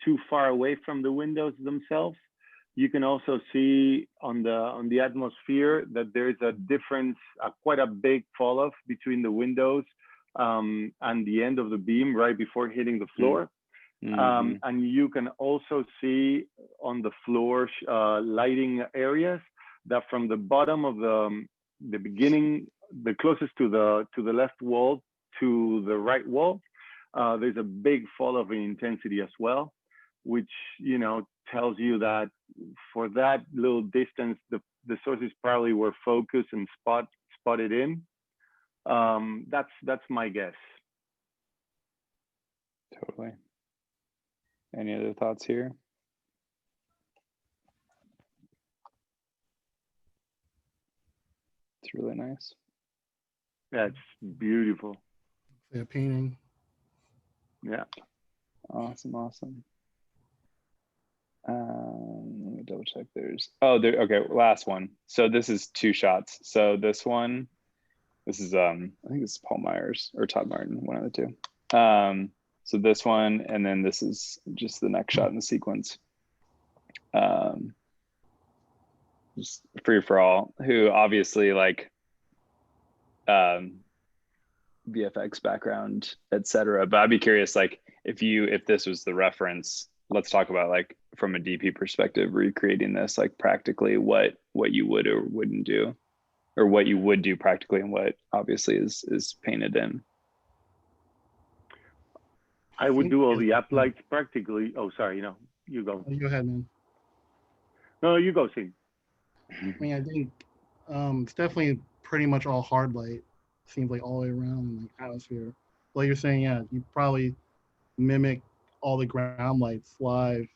C: too far away from the windows themselves. You can also see on the atmosphere that there's a difference, quite a big fall off between the windows and the end of the beam right before hitting the floor.
A: Mm-hmm.
C: And you can also see on the floor lighting areas that from the bottom of the beginning, the closest to the left wall to the right wall, there's a big fall of intensity as well, which tells you that for that little distance, the sources probably were focused and spotted in. That's my guess.
A: Totally. Any other thoughts here? It's really nice.
C: That's beautiful.
B: Yeah, painting.
C: Yeah.
A: Awesome. Let me double check. Okay, last one. So this is 2 shots. So this is I think this is Paul Myers or Todd Martin, one of the two. So this one, and then this is just the next shot in the sequence. Just Free for All, who obviously like VFX background, etc. But I'd be curious, like if this was the reference, let's talk about like from a DP perspective, recreating this like practically, what you would or wouldn't do, or what you would do practically, and what obviously is painted in.
C: I would do all the uplights practically. Oh, sorry, you go.
B: Go ahead, man.
C: No, you go, Sing.
B: I mean, I think it's definitely pretty much all hard light. Seems like all the way around, like atmosphere. Like you're saying, yeah, you probably mimic all the ground lights live,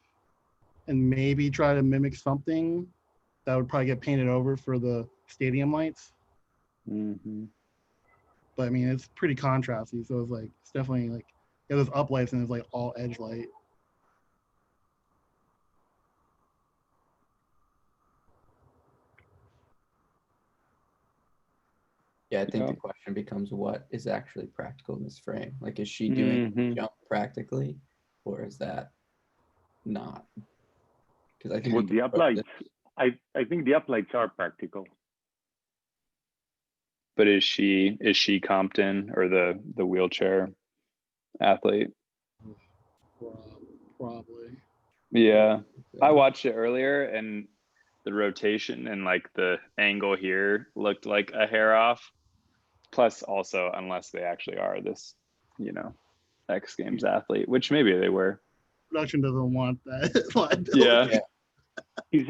B: and maybe try to mimic something that would probably get painted over for the stadium lights.
A: Mm-hmm.
B: But I mean, it's pretty contrasty, so it's definitely like those uplights and it's like all edge light.
E: Yeah, I think the question becomes what is actually practical in this frame? Like, is she doing the jump practically, or is that not? Because I think
C: with the uplights, I think the uplights are practical.
A: But is she Compton or the wheelchair athlete?
B: Probably.
A: Yeah, I watched it earlier, and the rotation and like the angle here looked like a hair off. Plus, also, unless they actually are this, X Games athlete, which maybe they were.
B: Production doesn't want that.
A: Yeah.
C: Is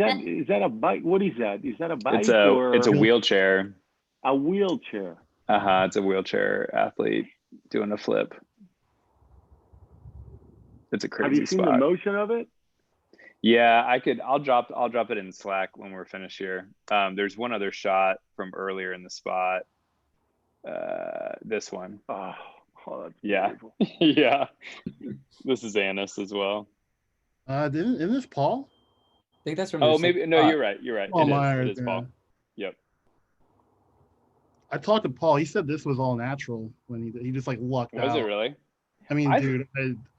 C: that a bike? What is that? Is that a bike?
A: It's a wheelchair.
C: A wheelchair.
A: It's a wheelchair athlete doing a flip. It's a crazy spot.
C: Have you seen the motion of it?
A: Yeah, I'll drop it in Slack when we're finished here. There's one other shot from earlier in the spot. This one.
C: Oh, that's
A: beautiful. Yeah. This is Annis as well.
B: Isn't this Paul?
E: I think that's from.
A: Oh, maybe no. You're right.
B: Paul Myers,
A: it is Paul. Yep.
B: I talked to Paul. He said this was all natural when he just like lucked out.
A: Was it really?
B: I mean, dude,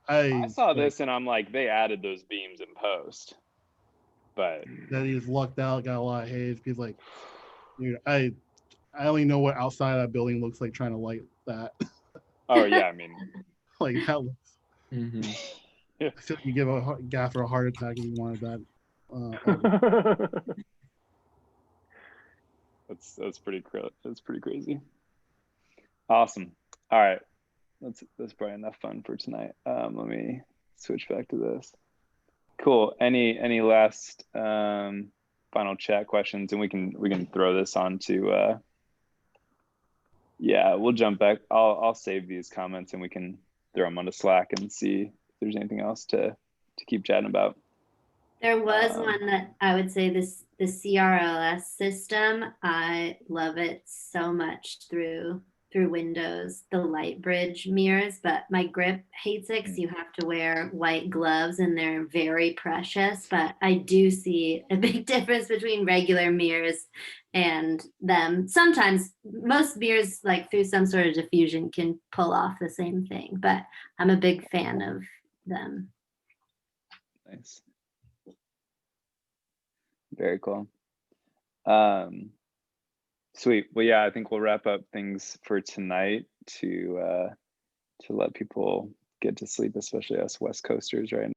A: I saw this and I'm like, they added those beams in post, but
B: that he just lucked out, got a lot of haze. He's like, dude, I only know what outside of that building looks like trying to light that.
A: Oh yeah, I mean,
B: like that looks.
E: Mm-hmm.
B: I feel like you give a gaffer a heart attack if you wanted that.
A: That's pretty crazy. Awesome. All right, that's probably enough fun for tonight. Let me switch back to this. Cool. Any last final chat questions, and we can throw this on to. Yeah, we'll jump back. I'll save these comments and we can throw them onto Slack and see if there's anything else to to keep chatting about.
F: There was one that I would say the CRLS system. I love it so much through Windows, the Lightbridge mirrors, but my grip hates it because you have to wear white gloves and they're very precious. But I do see a big difference between regular mirrors and them. Sometimes most mirrors, like through some sort of diffusion, can pull off the same thing, but I'm a big fan of them.
A: Nice. Very cool. Sweet. Well, yeah, I think we'll wrap up things for tonight to let people get to sleep, especially us West Coasters right